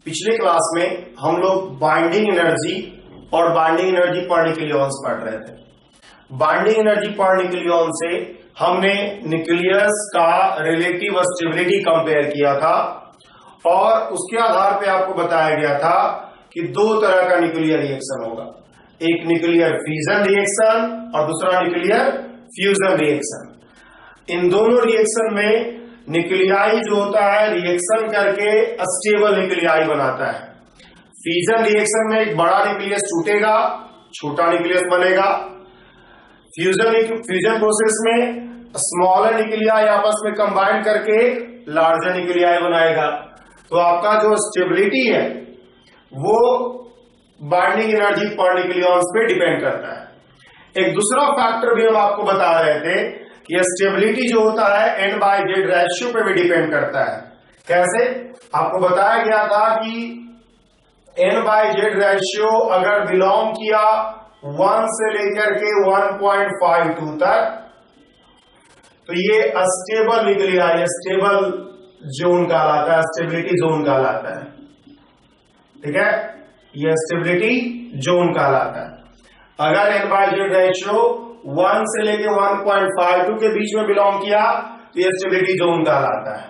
पिछले क्लास में हम लोग बाइंडिंग एनर्जी और बाइंडिंग एनर्जी पर न्यूक्लियॉन्स पढ़ रहे थे। बाइंडिंग एनर्जी पर न्यूक्लियॉन से हमने न्यूक्लियस का रिलेटिव स्टेबिलिटी कंपेयर किया था और उसके आधार पे आपको बताया गया था कि दो तरह का न्यूक्लियर रिएक्शन होगा, एक न्यूक्लियर फिजन रिएक्शन और दूसरा न्यूक्लियर फ्यूजन रिएक्शन। इन दोनों रिएक्शन में न्यूक्लियाई जो होता है रिएक्शन करके अस्टेबल न्यूक्लियाई बनाता है। फिजन रिएक्शन में एक बड़ा न्यूक्लियस टूटेगा, छोटा न्यूक्लियस बनेगा। फ्यूजन प्रोसेस में स्मॉलर न्यूक्लियाई आपस में कंबाइन करके लार्जर न्यूक्लियाई बनाएगा। तो आपका जो स्टेबिलिटी है वो बाइंडिंग एनर्जी पर न्यूक्लियॉन्स पे डिपेंड करता है। एक दूसरा फैक्टर भी हम आपको बता रहे थे कि स्टेबिलिटी जो होता है N/Z रेशियो पे भी डिपेंड करता है। कैसे? आपको बताया गया था कि N/Z रेशियो अगर बिलोंग किया 1 से लेकर के 1.52 तक तो ये अस्टेबल न्यूक्लियाई, स्टेबल जोन कहलाता है, स्टेबिलिटी जोन कहलाता है। ठीक है, ये स्टेबिलिटी जोन कहलाता है। अगर N/Z रेशियो 1 से लेके 1.52 के बीच में बिलोंग किया तो ये स्टेबिलिटी जोन कहलाता है।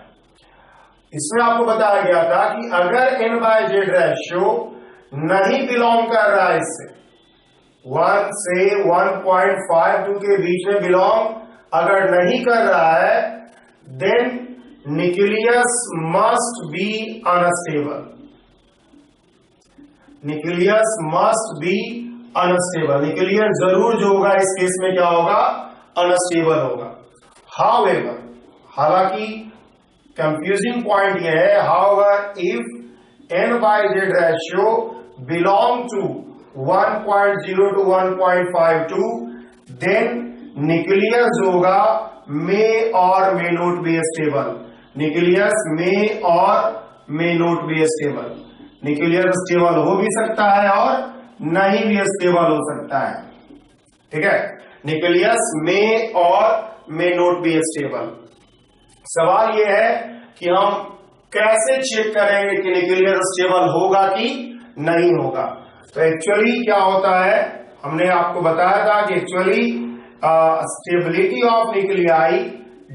इसमें आपको बताया गया था कि अगर N/Z रेशियो नहीं बिलोंग कर रहा है इससे 1 से 1.52 के बीच में बिलोंग अगर नहीं कर रहा है then nucleus must be unstable. Nucleus must be unstable. Nuclear जरूर जो होगा इस केस में क्या होगा? अनस्टेबल होगा। हाउएवर, हालांकि कंफ्यूजिंग पॉइंट यह है, however if N/Z ratio belong to 1.0 to 1.52 then nucleus जो होगा may or may not be stable. Nucleus may or may not be stable. Nuclear stable हो भी सकता है और नहीं भी स्टेबल हो सकता है। ठीक है, nucleus may or may not be stable. सवाल यह है कि हम कैसे चेक करेंगे कि न्यूक्लियर स्टेबल होगा कि नहीं होगा। तो एक्चुअली क्या होता है, हमने आपको बताया था कि actually stability of nuclei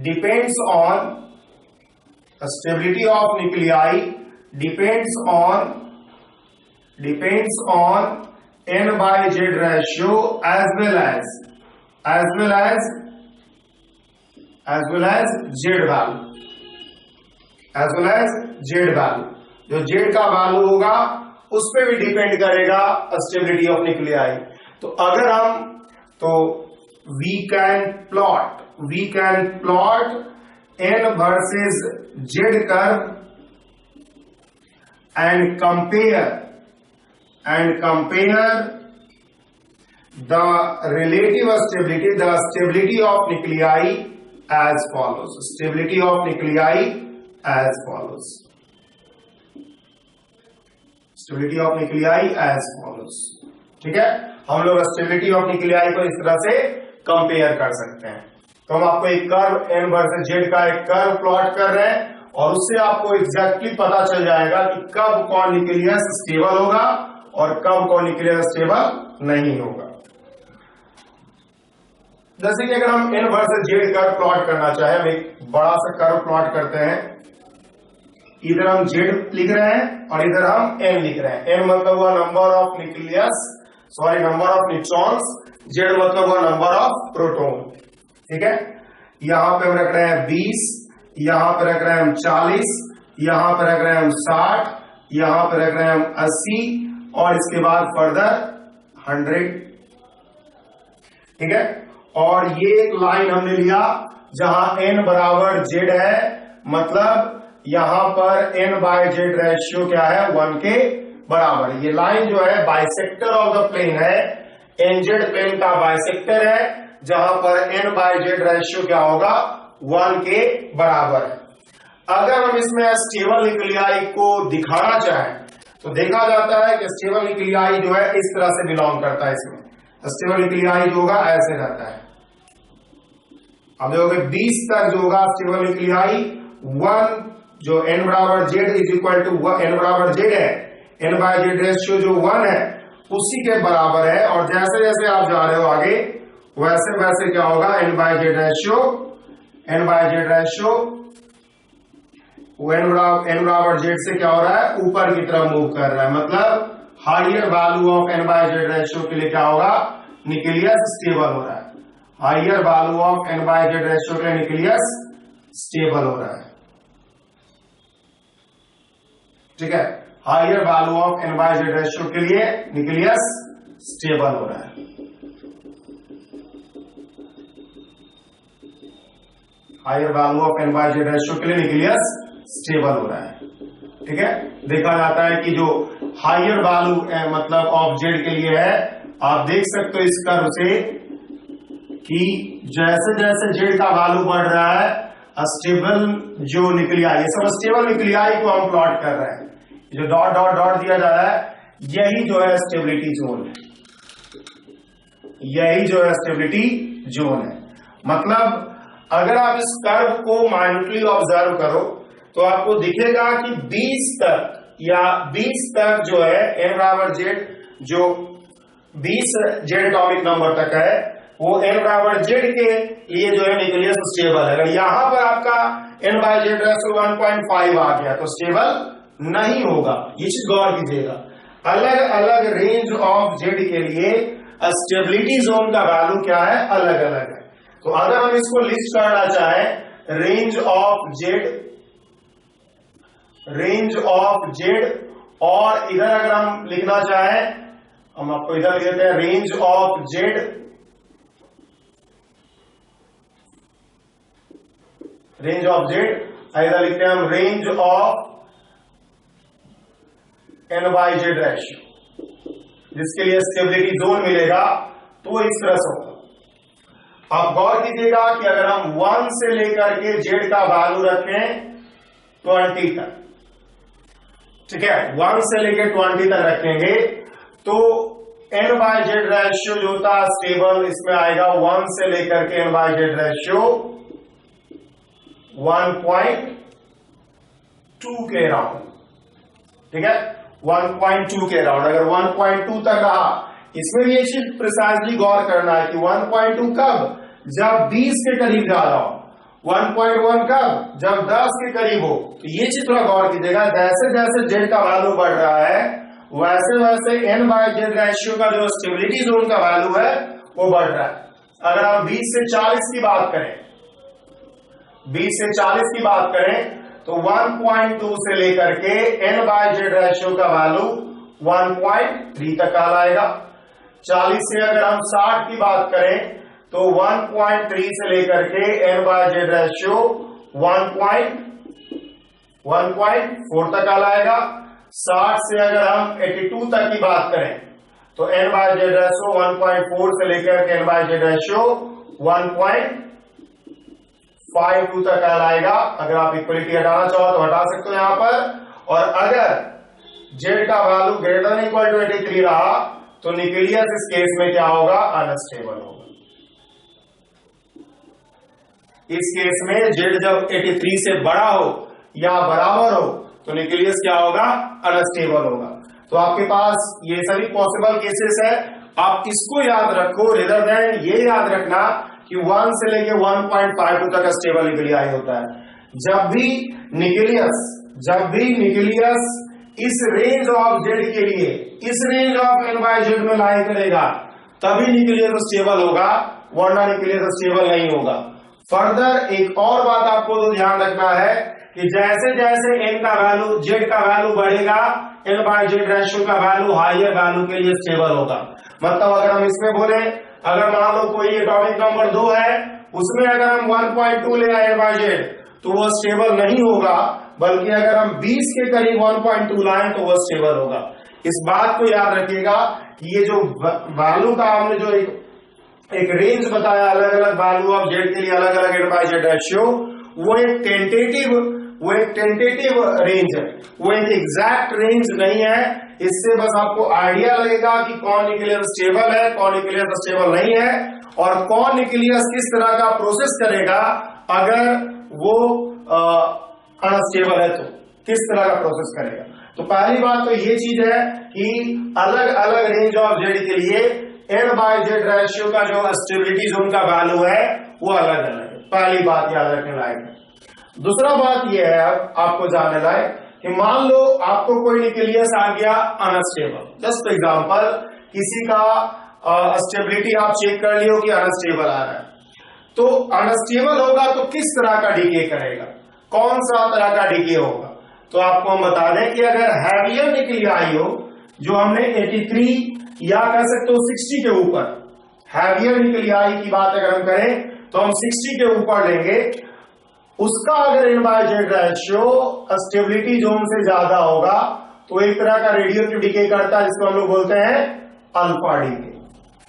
depends on N/Z ratio as well as Z value। जो Z का वैल्यू होगा उस पर भी डिपेंड करेगा स्टेबिलिटी ऑफ न्यूक्लियाई। तो अगर हम we can plot N versus Z curve and compare the relative stability, the stability of nuclei as follows। Stability of nuclei as follows। Stability of nuclei as follows। ठीक है, हम लोग stability of nuclei को इस तरह से compare कर सकते हैं। तो हम आपको एक कर्व N वर्सेस Z का एक कर्व प्लॉट कर रहे हैं और उससे आपको एग्जैक्टली पता चल जाएगा कि कब कौन न्यूक्लियस स्टेबल होगा और कब कौन न्यूक्लियस स्टेबल नहीं होगा। जैसे कि अगर हम N versus Z curve plot करना चाहे, हम एक बड़ा सा कर्व प्लॉट करते हैं। इधर हम Z लिख रहे हैं और इधर हम N लिख रहे हैं। N मतलब हुआ number of number of neutrons, Z मतलब हुआ नंबर ऑफ प्रोटॉन। ठीक है, यहां पे हम रख रहे हैं 20, यहां पे रख रहे हैं हम 40, यहां पे रख रहे हैं हम 60, यहां पे रख रहे हैं हम 80 और इसके बाद फर्दर 100। ठीक है, और ये एक लाइन हमने लिया जहां N बराबर Z है, मतलब यहां पर N/Z रेशियो क्या है? 1 के बराबर। ये लाइन जो है बाइसेक्टर ऑफ द प्लेन है, NZ प्लेन का बाइसेक्टर है, जहां पर N/Z रेशियो क्या होगा? 1 के बराबर है। अगर हम इसमें स्टेबल न्यूक्लियाई को दिखाना चाहें तो देखा जाता है कि स्टेबल न्यूक्लियाई जो है इस तरह से बिलोंग करता है। इसमें स्टेबल न्यूक्लियाई जो होगा ऐसे रहता है। अब देखोगे 20 तक जो होगा स्टेबल न्यूक्लियाई 1 जो n बराबर z is equal to n बराबर z है, n बाय जेड रेशियो जो 1 है उसी के बराबर है। और जैसे जैसे आप जा रहे हो आगे वैसे वैसे क्या होगा, n by Z ratio n बराबर जेड से क्या हो रहा है, ऊपर की तरफ मूव कर रहा है। मतलब higher value of n by Z ratio के लिए क्या होगा, न्यूक्लियस स्टेबल हो रहा है। Higher value of n by Z ratio के लिए न्यूक्लियस स्टेबल हो रहा है। ठीक है, higher value of n by Z ratio के लिए न्यूक्लियस स्टेबल हो रहा है। Higher value of n by Z ratio के लिए न्यूक्लियस स्टेबल हो रहा है। ठीक है, देखा जाता है कि जो हाइयर वैल्यू मतलब ऑफ जेड के लिए है, आप देख सकते हो इस कर्व से कि जैसे जैसे जेड का वैल्यू बढ़ रहा है स्टेबल जो न्यूक्लियाई, ये सब स्टेबल न्यूक्लियाई को हम प्लॉट कर रहे हैं। जो डॉट डॉट डॉट दिया जा रहा है यही जो है स्टेबिलिटी जोन है, यही जो है स्टेबिलिटी जोन है। मतलब अगर आप इस कर्व को माइन्यूटली ऑब्जर्व करो तो आपको दिखेगा कि 20 तक जो है n बराबर जेड जो 20 जेड एटॉमिक नंबर तक है वो n बराबर जेड के लिए जो है न्यूक्लियस स्टेबल है। अगर यहां पर आपका n बाय जेड रेशियो 1.5 आ गया तो स्टेबल नहीं होगा। ये चीज गौर कीजिएगा, अलग अलग रेंज ऑफ जेड के लिए स्टेबिलिटी जोन का वैल्यू क्या है, अलग अलग है। तो अगर हम इसको लिस्ट करना चाहें, रेंज ऑफ जेड और इधर अगर हम लिखना चाहें, हम आपको इधर लिख देते हैं रेंज ऑफ जेड, इधर लिखते हैं हम range of n by Z ratio, जिसके लिए स्टेबिलिटी जोन मिलेगा तो इस तरह से होगा। आप गौर कीजिएगा कि अगर हम 1 से लेकर के जेड का वैल्यू रखें 20 तक, ठीक है, 1 से लेकर 20 तक रखेंगे तो n बाय जेड रेशियो जो था स्टेबल इसमें आएगा 1 से लेकर के n बाय जेड रेशियो 1.2 के राउंड। ठीक है, 1.2 के राउंड। अगर 1.2 तक रहा, इसमें भी ये चीज प्रिसाइजली गौर करना है कि 1.2 कब, जब 20 के करीब जा रहा हो, 1.1 कब, जब 10 के करीब हो। तो ये चीज थोड़ा गौर कीजिएगा, जैसे जैसे जेड का वैल्यू बढ़ रहा है वैसे वैसे n बाय जेड रेशियो का जो स्टेबिलिटी जोन का वैल्यू है वो बढ़ रहा है। अगर हम 20 से 40 की बात करें, 20 से 40 की बात करें तो 1.2 से लेकर के n बाय जेड रेशियो का वैल्यू 1.3 तक आ जाएगा। 40 से अगर हम 60 की बात करें तो 1.3 से लेकर के n बाय जेड रेशियो 1.4 तक आ जाएगा। 60 से अगर हम 82 तक की बात करें तो n बाय जेड रेशियो 1.4 से लेकर के n बाय जेड रेशियो 1.52 तक आ जाएगा। अगर आप इक्वलिटी हटाना चाहो तो हटा सकते हो यहां पर। और अगर जेड का value greater than equal to 83 रहा तो न्यूक्लियस इस केस में क्या होगा, अनस्टेबल होगा। इस केस में जेड जब 83 से बड़ा हो या बराबर हो तो न्यूक्लियस क्या होगा, अनस्टेबल होगा। तो आपके पास ये सभी पॉसिबल केसेस है, आप इसको याद रखो रेदर देन ये याद रखना कि 1 से लेके 1.52 तक स्टेबल न्यूक्लियाई होता है। जब भी न्यूक्लियस इस रेंज ऑफ जेड के लिए इस range of n by Z में लाई करेगा तभी न्यूक्लियस स्टेबल होगा, वरना न्यूक्लियस स्टेबल नहीं होगा। फर्दर एक और बात आपको तो ध्यान रखना है कि जैसे जैसे n का वैल्यू जेड का वैल्यू बढ़ेगा n बाय जेड रेशियो का वैल्यू हायर वैल्यू के लिए स्टेबल होगा। मतलब अगर हम इसमें बोले, अगर मान लो कोई एटॉमिक नंबर 2 है उसमें अगर हम 1.2 ले आए n बाय जेड तो वो स्टेबल नहीं होगा, बल्कि अगर हम 20 के करीब 1.2 लाएं तो वो स्टेबल होगा। इस बात को याद रखिएगा कि ये जो वैल्यू का हमने जो एक रेंज बताया, अलग अलग वैल्यू ऑफ जेड के लिए अलग अलग n बाय जेड रेशियो, वो एक टेंटेटिव रेंज है, वो एक एग्जैक्ट रेंज नहीं है। इससे बस आपको आइडिया लगेगा कि कौन न्यूक्लियस स्टेबल है, कौन न्यूक्लियस स्टेबल नहीं है, और कौन न्यूक्लियस किस तरह का प्रोसेस करेगा अगर वो अनस्टेबल है तो किस तरह का प्रोसेस करेगा। तो पहली बात तो ये चीज है कि अलग अलग रेंज ऑफ जेड के लिए N/Z रेशियो का जो स्टेबिलिटी जोन का वैल्यू है वो अलग अलग है। पहली बात याद रखने लायक है। दूसरा बात यह है अब आपको जानने लायक कि मान लो आपको कोई न्यूक्लियस आ गया अनस्टेबल, जस्ट एग्जांपल किसी का स्टेबिलिटी आप चेक कर लियो कि अनस्टेबल आ रहा है, तो अनस्टेबल होगा तो किस तरह का डीके करेगा, कौन सा तरह का डीके होगा। तो आपको हम बता दें कि अगर हैवियर न्यूक्लियाई हो, जो हमने 83 या कह सकते हो 60 के ऊपर, हैवियर न्यूक्लियाई की बात अगर हम करें तो हम 60 के ऊपर लेंगे, उसका अगर N/Z रेशियो स्टेबिलिटी जोन से ज्यादा होगा तो एक तरह का रेडियोएक्टिव डीके करता है जिसको हम लोग बोलते हैं अल्फा डीके।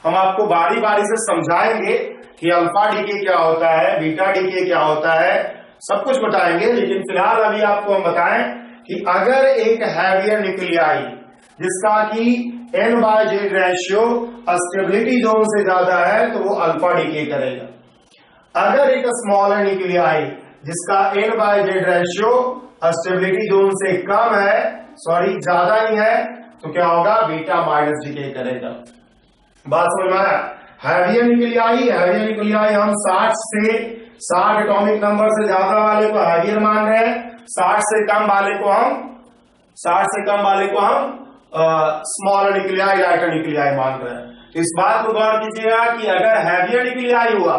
हम आपको बारी बारी से समझाएंगे कि अल्फा डीके क्या होता है, बीटा डीके क्या होता है, सब कुछ बताएंगे। लेकिन फिलहाल अभी आपको हम बताएं कि अगर एक हैवियर न्यूक्लियाई जिसका कि N/Z रेशियो स्टेबिलिटी जोन से ज्यादा है तो वो अल्फा डीके करेगा। अगर एक स्मॉलर न्यूक्लियाई जिसका N/Z रेशियो स्टेबिलिटी जोन से कम है, सॉरी ज्यादा ही है, तो क्या होगा, बीटा माइनस डीके करेगा। बात समझ में आया। हैवियर न्यूक्लियाई हम 60 एटॉमिक नंबर से ज्यादा वाले को हैवियर मान रहे हैं, 60 से कम वाले को हम स्मॉलर न्यूक्लियाई, लाइटर न्यूक्लियाई मान रहे हैं। तो इस बात को गौर कीजिएगा कि अगर हैवियर न्यूक्लियाई हुआ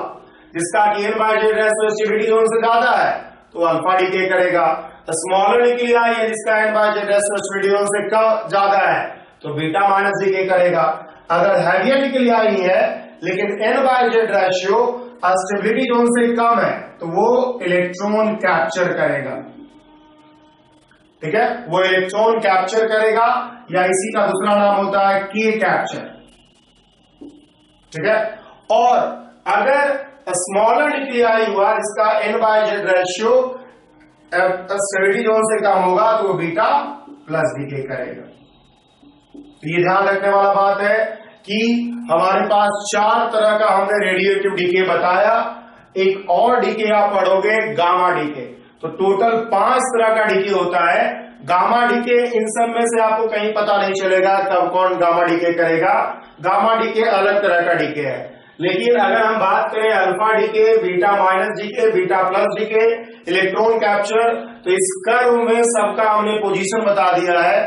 जिसका N/Z रेशियो स्टेबिलिटी जोन से ज्यादा है तो अल्फा डीके करेगा। स्मॉलर न्यूक्लियाई है जिसका N/Z रेशियो स्टेबिलिटी जोन से कम ज्यादा है तो बीटा माइनस डीके करेगा। अगर हैवियर न्यूक्लियाई है लेकिन N/Z रेशियो स्टेबिलिटी जोन से कम है तो वो इलेक्ट्रॉन कैप्चर करेगा। ठीक है, वो इलेक्ट्रॉन कैप्चर करेगा, या इसी का दूसरा नाम होता है के कैप्चर। ठीक है, और अगर स्मॉलर न्यूक्लियाई हुआ जिसका N/Z रेशियो स्टेबिलिटी जोन से कम होगा तो वो बीटा प्लस डीके करेगा। तो ये ध्यान रखने वाला बात है कि हमारे पास 4 तरह का हमने रेडियोएक्टिव डीके बताया। एक और डीके आप पढ़ोगे गामा डीके, तो टोटल 5 तरह का डीके होता है। गामा डीके इन सब में से आपको कहीं पता नहीं चलेगा कब कौन गामा डीके करेगा। गामा डीके अलग तरह का डीके है। लेकिन अगर हम बात करें alpha decay, beta minus decay, beta plus decay, electron capture, तो इस कर्व में सबका हमने पोजीशन बता दिया है।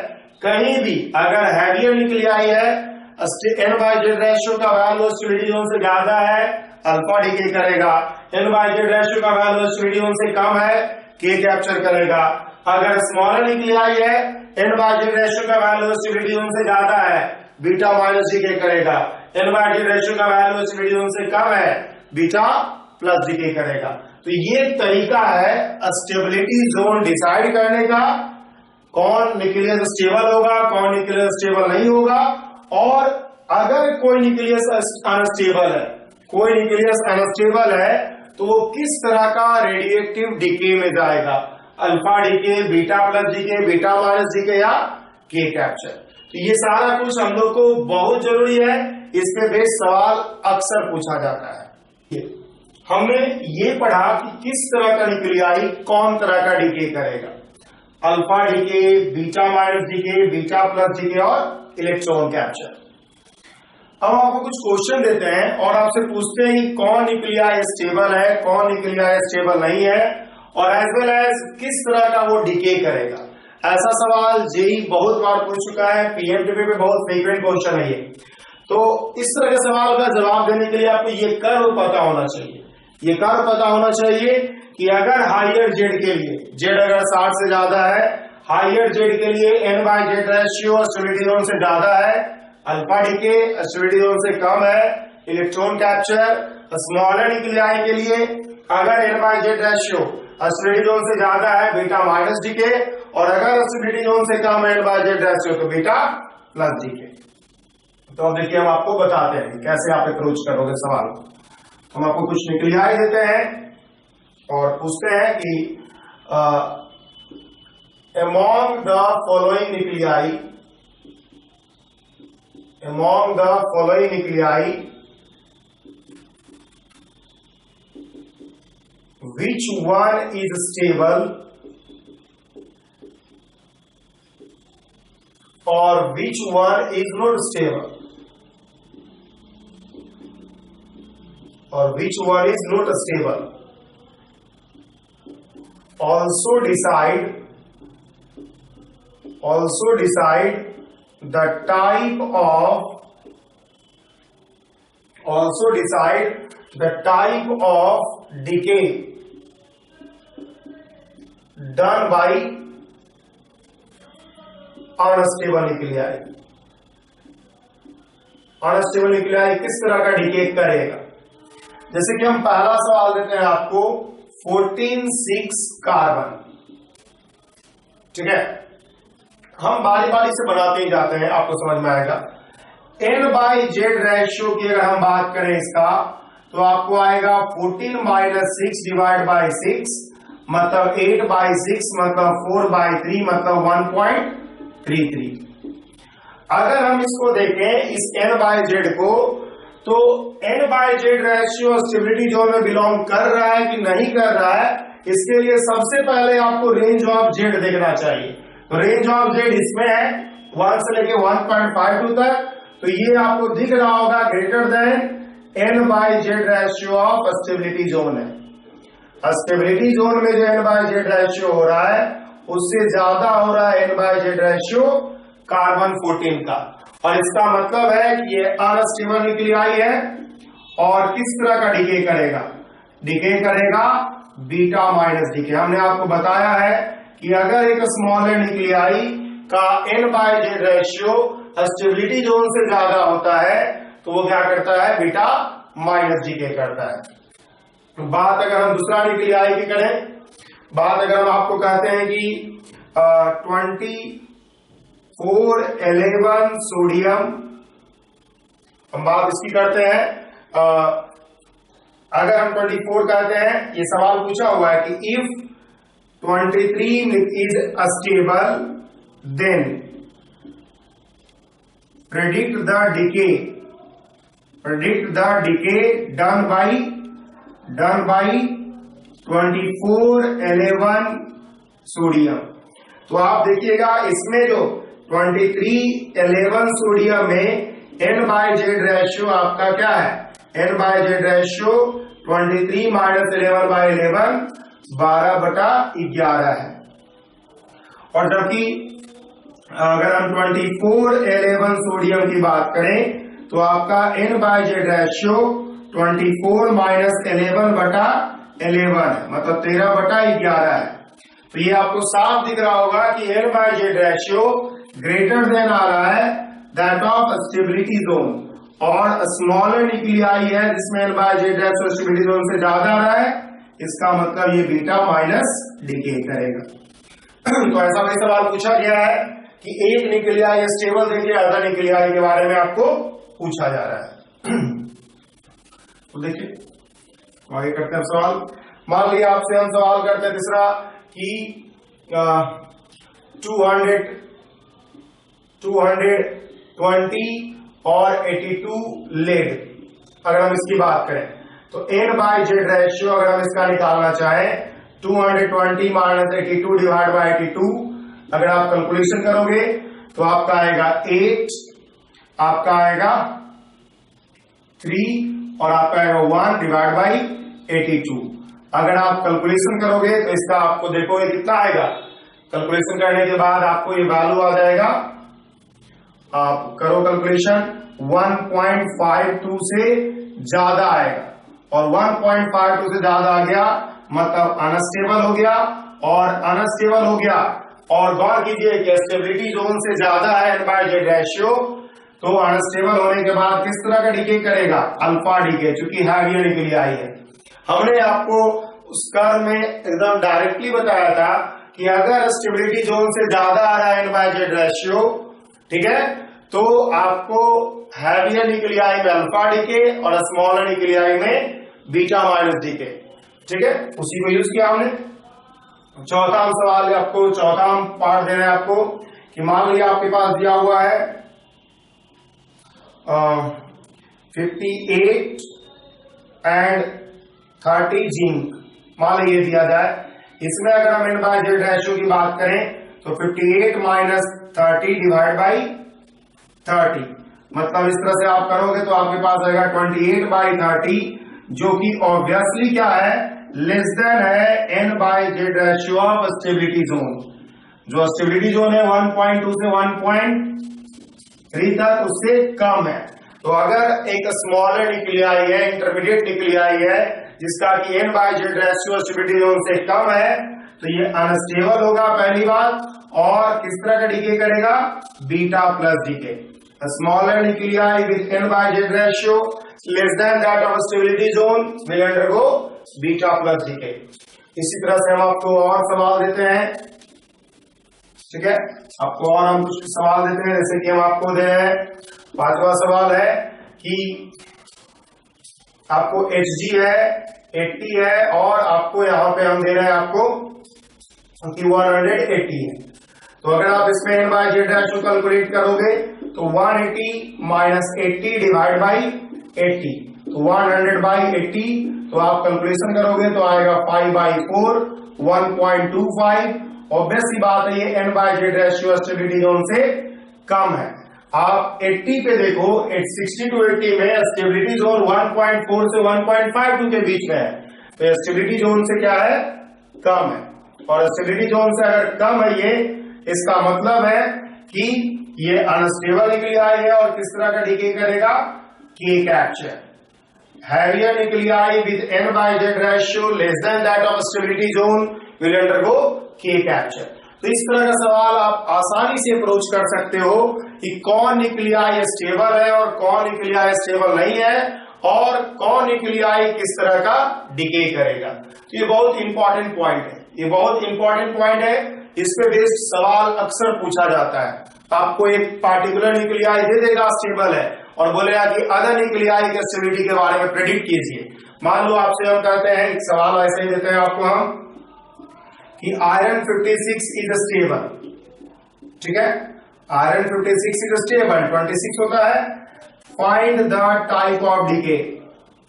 कहीं भी अगर हैवियर न्यूक्लियाई है, N/Z रेशियो का वैल्यू स्टेबिलिटी जोन से ज्यादा है, अल्फा डीके करेगा। N/Z रेशियो का वैल्यू स्टेबिलिटी जोन से कम है, के कैप्चर करेगा। अगर स्मॉलर न्यूक्लियाई है, N/Z रेशियो का वैल्यू स्टेबिलिटी जोन से ज्यादा है, बीटा माइनस डीके करेगा। N/Z रेशियो का वैल्यू स्टेबिलिटी जोन से कम है, बीटा प्लस डीके करेगा। तो ये तरीका है स्टेबिलिटी जोन डिसाइड करने का, कौन न्यूक्लियस स्टेबल होगा, कौन न्यूक्लियस स्टेबल नहीं होगा। और अगर कोई न्यूक्लियस अनस्टेबल है तो वो किस तरह का रेडियोएक्टिव डीके में जाएगा, alpha decay, beta plus decay, beta minus decay या के कैप्चर। तो ये सारा कुछ हम लोग को बहुत जरूरी है, इस पे बेस्ड सवाल अक्सर पूछा जाता है। हमने ये पढ़ा कि किस तरह का न्यूक्लियाई कौन तरह का डीके करेगा, alpha decay, beta minus decay, beta plus decay और इलेक्ट्रॉन कैप्चर। अब आपको कुछ क्वेश्चन देते हैं और आपसे पूछते हैं कि कौन न्यूक्लियाई स्टेबल है, कौन न्यूक्लियाई स्टेबल नहीं है, और एज वेल एज किस तरह का वो डीके करेगा। ऐसा सवाल जेई बहुत बार पूछ चुका है, पीएमटीपी पे बहुत फ्रीक्वेंट क्वेश्चन है ये। तो इस तरह के सवाल का जवाब देने के लिए आपको ये कर्व पता होना चाहिए। ये कर्व पता होना चाहिए कि अगर हाइयर जेड के लिए, जेड अगर 60 से ज्यादा है, हाइयर जेड के लिए N/Z रेशियो स्टेबिलिटी जोन से ज्यादा है, अल्फा डीके स्टेबिलिटी जोन से कम है, इलेक्ट्रॉन कैप्चर। स्मॉलर न्यूक्लियाई के लिए अगर N/Z रेशियो स्टेबिलिटी जोन से ज्यादा है, बीटा माइनस डीके, और अगर स्टेबिलिटी जोन से कम है N/Z रेशियो तो बीटा प्लस डीके। तो अब देखिए हम आपको बताते हैं कैसे आप अप्रोच करोगे सवाल। हम आपको कुछ न्यूक्लियाई देते हैं और पूछते हैं कि among the following nuclei which one is stable और which one is not stable, or which one is not stable. Also decide the type of decay done by unstable nuclei. Unstable nuclei किस तरह का decay करेगा? जैसे कि हम पहला सवाल देते हैं आपको 14,6 कार्बन, ठीक है, हम बारी बारी से बनाते ही जाते हैं, आपको समझ में आएगा। N/Z रेशियो की अगर हम बात करें इसका, तो आपको आएगा 14 - 6 डिवाइड बाई 6 मतलब 8/6 मतलब 4/3 मतलब 1.33। अगर हम इसको देखें इस N/Z को, तो N/Z रेशियो स्टेबिलिटी जोन में बिलोंग कर रहा है कि नहीं कर रहा है, इसके लिए सबसे पहले आपको रेंज ऑफ Z देखना चाहिए। तो रेंज ऑफ Z इसमें है 1 से लेके 1.52 तक, तो ये आपको दिख रहा होगा greater than N/Z ratio of stability zone है। स्टेबिलिटी जोन में जो N/Z रेशियो हो रहा है उससे ज्यादा हो रहा है N/Z रेशियो कार्बन 14 का, और इसका मतलब है कि ये अनस्टेबल न्यूक्लियाई है और किस तरह का डिके करेगा? डिके करेगा बीटा माइनस डिके। हमने आपको बताया है कि अगर एक स्मॉलर न्यूक्लियाई का N/Z रेशियो स्टेबिलिटी जोन से ज्यादा होता है तो वो क्या करता है? बीटा माइनस डिके करता है। बात अगर हम दूसरा न्यूक्लियाई की करें, बात अगर हम आपको कहते हैं कि 2411 सोडियम, हम बात इसकी करते हैं। अगर हम 24 कहते हैं, ये सवाल पूछा हुआ है कि if 23 is stable then predict the decay done by 2411 sodium. तो आप देखिएगा इसमें जो 2311 सोडियम में N/Z रेशियो आपका क्या है? N/Z रेशियो 23 - 11/11 12/11 है। और जबकि अगर हम 2411 सोडियम की बात करें तो आपका N/Z रेशियो 24 - 11/11 है, मतलब 13/11 है। तो ये आपको साफ दिख रहा होगा कि N/Z रेशियो ग्रेटर देन आ रहा है दैट ऑफ स्टेबिलिटी जोन, और स्मॉलर न्यूक्लियाई है जिसमें N/Z रेशियो स्टेबिलिटी जोन से ज्यादा आ रहा है, इसका मतलब ये बीटा माइनस डिके करेगा। तो ऐसा कोई सवाल पूछा गया है कि एक न्यूक्लियाई स्टेबल देखिए, अदर न्यूक्लियाई के बारे में आपको पूछा जा रहा है। तो देखिए आगे करते हैं सवाल। मान लिया आपसे हम सवाल करते हैं तीसरा कि 220 और 82 लेड, अगर हम इसकी बात करें तो N/Z रेशियो अगर हम इसका निकालना चाहें 220 - 82 डिवाइड बाई 82, अगर आप कैलकुलेशन करोगे तो आपका आएगा 8, आपका आएगा 3 और आपका आएगा 1 डिवाइड बाई 82। अगर आप कैलकुलेशन करोगे तो इसका आपको देखो ये कितना आएगा। कैलकुलेशन करने के बाद आपको ये वैल्यू आ जाएगा, आप करो कैलकुलेशन, 1.52 से ज्यादा आएगा, और 1.52 से ज्यादा आ गया मतलब अनस्टेबल हो गया, और अनस्टेबल हो गया और गौर कीजिए कि स्टेबिलिटी जोन से ज्यादा है N/Z रेशियो, तो अनस्टेबल होने के बाद किस तरह का डिके करेगा? अल्फा डिके, चूंकि हैवियर न्यूक्लियाई है। हमने आपको उस कर्व में एकदम डायरेक्टली बताया था कि अगर स्टेबिलिटी जोन से ज्यादा आ रहा है N/Z रेशियो, ठीक है, तो आपको हैवियर न्यूक्लियाई में अल्फा डिके और स्मॉलर न्यूक्लियाई में बीटा माइनस डिके, ठीक है, उसी को यूज किया हमने। चौथा सवाल आपको, चौथा पार्ट दे रहे हैं आपको कि मान लिया आपके पास दिया हुआ है 58 एंड 30 जिंक, मान लीजिए दिया जाए। इसमें अगर हम N/Z रेशियो की बात करें तो 58 - 30 डिवाइड बाई 30, मतलब इस तरह से आप करोगे तो आपके पास आएगा 28 बाई 30, जो कि ऑब्वियसली क्या है, लेस देन है n by Z ratio of stability zone. जो स्टेबिलिटी जोन है 1.2 से 1.3 तक, उससे कम है। तो अगर एक स्मॉलर न्यूक्लियाई है, इंटरमीडिएट न्यूक्लियाई है, जिसका कि n by Z ratio stability zone से कम है, तो ये अनस्टेबल होगा पहली बात, और किस तरह का डीके करेगा, beta plus decay. Smaller nuclei with n by Z ratio less than that of stability zone will undergo beta plus decay. इसी तरह से हम आपको और सवाल देते हैं, ठीक है, आपको और हम कुछ सवाल देते हैं, जैसे कि हम आपको दे रहे हैं 5वां सवाल है कि आपको Hg है, 80 है, और आपको यहां पे हम दे रहे हैं आपको कि 180 है। तो अगर आप इसमें n by Z ratio calculate करोगे तो 180 माइनस 80 डिवाइड बाई 80, तो 100 बाई 80, तो आप कैलकुलेशन करोगे तो आएगा 5 बाई 4 1.25। ऑब्वियस सी बात है, ये n by Z ratio stability zone से कम है। आप 80 पे देखो, 60 टू 80 में स्टेबिलिटी जोन 1.4 से 1.52 के बीच में है, तो स्टेबिलिटी जोन से क्या है, कम है। और स्टेबिलिटी जोन से अगर कम है ये, इसका मतलब है कि ये अनस्टेबल न्यूक्लियाई है, और किस तरह का डीके करेगा, के capture. Heavier nuclei with n by Z ratio less than that of stability zone will undergo के कैप्चर। तो इस तरह का सवाल आप आसानी से अप्रोच कर सकते हो कि कौन न्यूक्लियाई स्टेबल है और कौन न्यूक्लियाई स्टेबल नहीं है, और कौन न्यूक्लियाई किस तरह का डीके करेगा। तो ये बहुत इंपॉर्टेंट पॉइंट है, ये बहुत इंपॉर्टेंट पॉइंट है। इस पे बेस्ड सवाल अक्सर पूछा जाता है। आपको एक पार्टिकुलर न्यूक्लियाई दे देगा स्टेबल है, और बोलेगा कि अदर न्यूक्लियाई के स्टेबिलिटी के बारे में प्रेडिक्ट कीजिए। मान लो आपसे हम कहते हैं, एक सवाल ऐसे ही देते हैं आपको हम कि आयरन 56 इज स्टेबल, ठीक है, आयरन 56 इज स्टेबल, 26 होता है। Find the type of decay,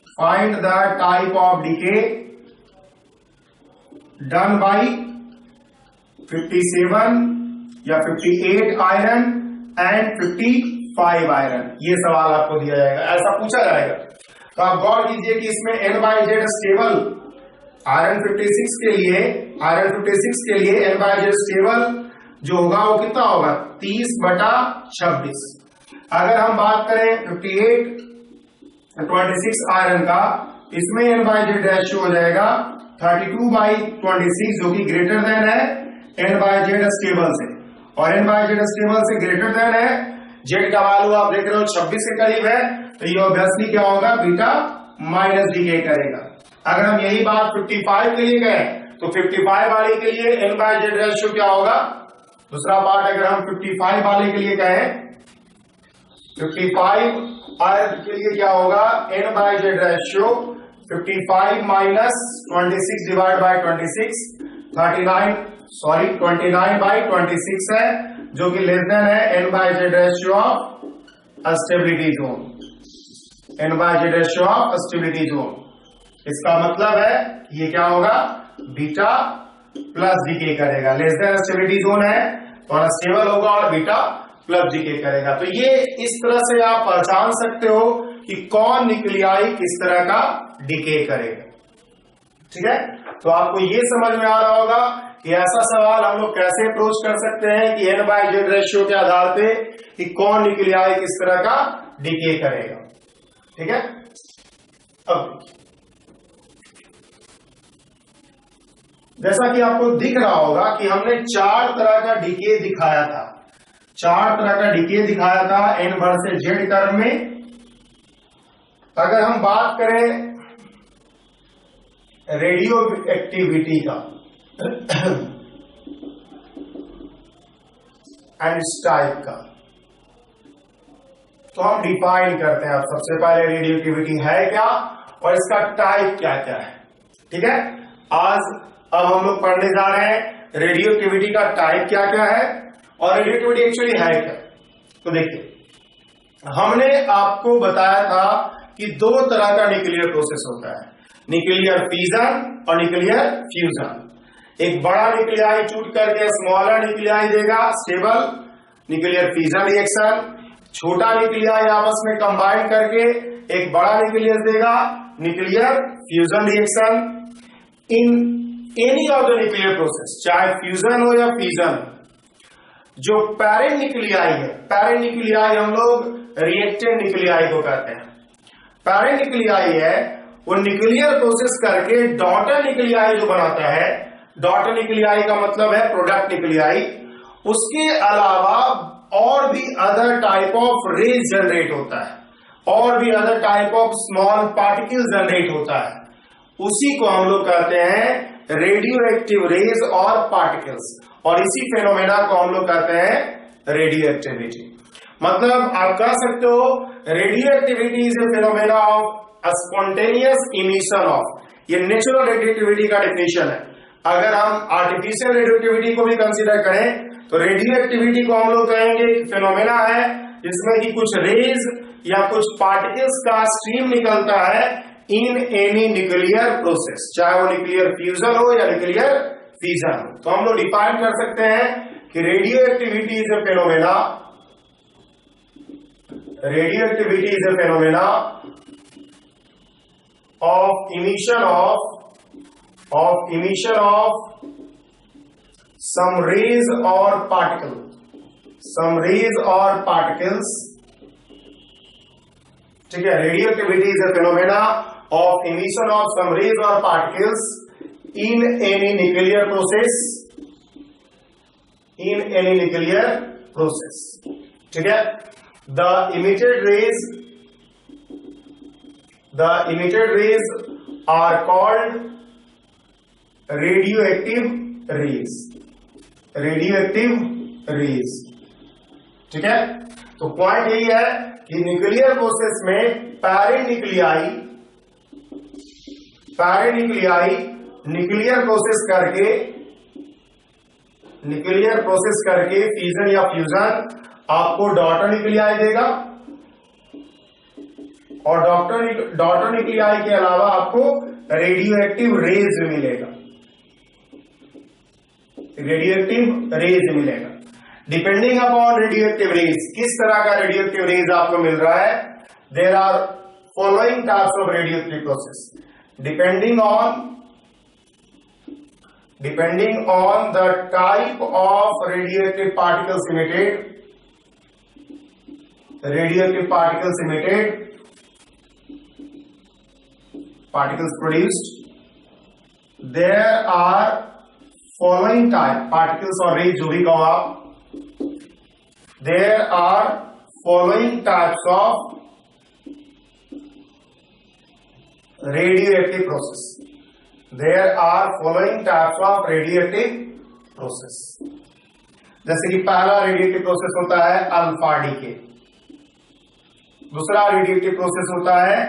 find the type of decay done by 57 या 58 आयरन एंड 55 आयरन। ये सवाल आपको दिया जाएगा, ऐसा पूछा जाएगा। तो आप गौर कीजिए कि इसमें n by Z stable iron 56 के लिए, आयरन 56 के लिए n बाई जेड स्टेबल जो होगा वो कितना होगा, 30/26। अगर हम बात करें 58 26 आयरन का, इसमें n बाई जेड रेशियो हो जाएगा 32/26, जो कि ग्रेटर देन है n बाई जेड स्टेबल से, और n बाई जेड स्टेबल से ग्रेटर देन है, जेड का वैल्यू आप देख रहे हो 26 के करीब है, तो ये ऑब्वियसली क्या होगा, बीटा माइनस डीके करेगा। अगर हम यही बात 55 के लिए कहें तो 55 वाले के लिए n बाई जेड रेशियो क्या होगा। दूसरा पार्ट अगर हम 55 वाले के लिए कहें, 55 आयरन के लिए क्या होगा, n by Z ratio 55 minus 26 divide by 26, 29/26 है, जो कि लेस देन है n by Z ratio of stability zone, n by Z ratio of stability zone. इसका मतलब है ये क्या होगा, बीटा प्लस डीके करेगा। लेस देन स्टेबिलिटी जोन है तो अनस्टेबल होगा, और बीटा प्लस डीके करेगा। तो ये इस तरह से आप पहचान सकते हो कि कौन न्यूक्लियाई किस तरह का डीके करेगा, ठीक है। तो आपको ये समझ में आ रहा होगा कि ऐसा सवाल हम लोग कैसे अप्रोच कर सकते हैं कि n बाई जेड रेशियो के आधार पे कि कौन न्यूक्लियाई किस तरह का डीके करेगा, ठीक है। अब जैसा कि आपको दिख रहा होगा कि हमने 4 तरह का डीके दिखाया था, 4 तरह का डीके दिखाया था n वर्सेस z टर्म में। अगर हम बात करें रेडियो एक्टिविटी का एंड इस टाइप का, तो हम डिफाइन करते हैं। अब सबसे पहले रेडियो एक्टिविटी है क्या और इसका टाइप क्या क्या है, ठीक है। अब हम लोग पढ़ने जा रहे हैं रेडियो एक्टिविटी का टाइप क्या क्या है और रेडियो एक्टिविटी एक्चुअली है क्या। तो देखिए, हमने आपको बताया था कि 2 तरह का न्यूक्लियर प्रोसेस होता है, न्यूक्लियर फिजन और न्यूक्लियर फ्यूजन। एक बड़ा न्यूक्लियाई टूट करके स्मॉलर न्यूक्लियाई देगा स्टेबल, न्यूक्लियर फिजन रिएक्शन, छोटा न्यूक्लियाई आपस में कंबाइन करके एक बड़ा न्यूक्लियस देगा, nuclear fusion reaction. In any of the nuclear process, चाहे फ्यूजन हो या फिजन, जो पैरेंट न्यूक्लियाई है, पैरेंट न्यूक्लियाई हम लोग रिएक्टेंट न्यूक्लियाई को कहते हैं। पैरेंट न्यूक्लियाई है वो न्यूक्लियर प्रोसेस करके डॉटर न्यूक्लियाई जो बनाता है, डॉटर न्यूक्लियाई का मतलब है प्रोडक्ट न्यूक्लियाई, उसके अलावा और भी other type of rays generate होता है, और भी other type of small particle generate होता है, उसी को हम लोग कहते हैं रेडियो एक्टिव रेज और पार्टिकल्स, और इसी फेनोमेना को हम लोग कहते हैं रेडियो एक्टिविटी। मतलब आप कह सकते हो radio activity is a phenomena of spontaneous emission of, ये नेचुरल रेडियो एक्टिविटी का डेफिनेशन है। अगर हम आर्टिफिशियल रेडियो एक्टिविटी को भी कंसीडर करें तो रेडियो एक्टिविटी को हम लोग कहेंगे फेनोमेना है जिसमें कि कुछ रेज या कुछ पार्टिकल्स का स्ट्रीम निकलता है इन एनी न्यूक्लियर प्रोसेस, चाहे वो न्यूक्लियर फ्यूजन हो या न्यूक्लियर फिजन हो। तो हम लोग डिफाइन कर सकते हैं कि radio activity is a phenomena, radio activity is a phenomena of emission of some rays or particles, ठीक है। Radio activity is a phenomena of emission of some rays or particles in any nuclear process, ठीक है। The emitted rays are called radioactive rays, ठीक है। तो point यही है कि न्यूक्लियर प्रोसेस में पैरेंट न्यूक्लियाई न्यूक्लियर प्रोसेस करके फिजन या फ्यूजन आपको डॉटर न्यूक्लियाई देगा, और डॉटर न्यूक्लियाई के अलावा आपको रेडियो एक्टिव रेज मिलेगा, depending upon radioactive rays, किस तरह का रेडियो एक्टिव रेज आपको मिल रहा है। There are following types of radioactive process depending on the type of radioactive particles emitted, particles produced. There are following type particles और rays जो भी कहो आप, there are following types of radioactive process, जैसे कि पहला radioactive process होता है अल्फा डीके, दूसरा रेडियो एक्टिव प्रोसेस होता है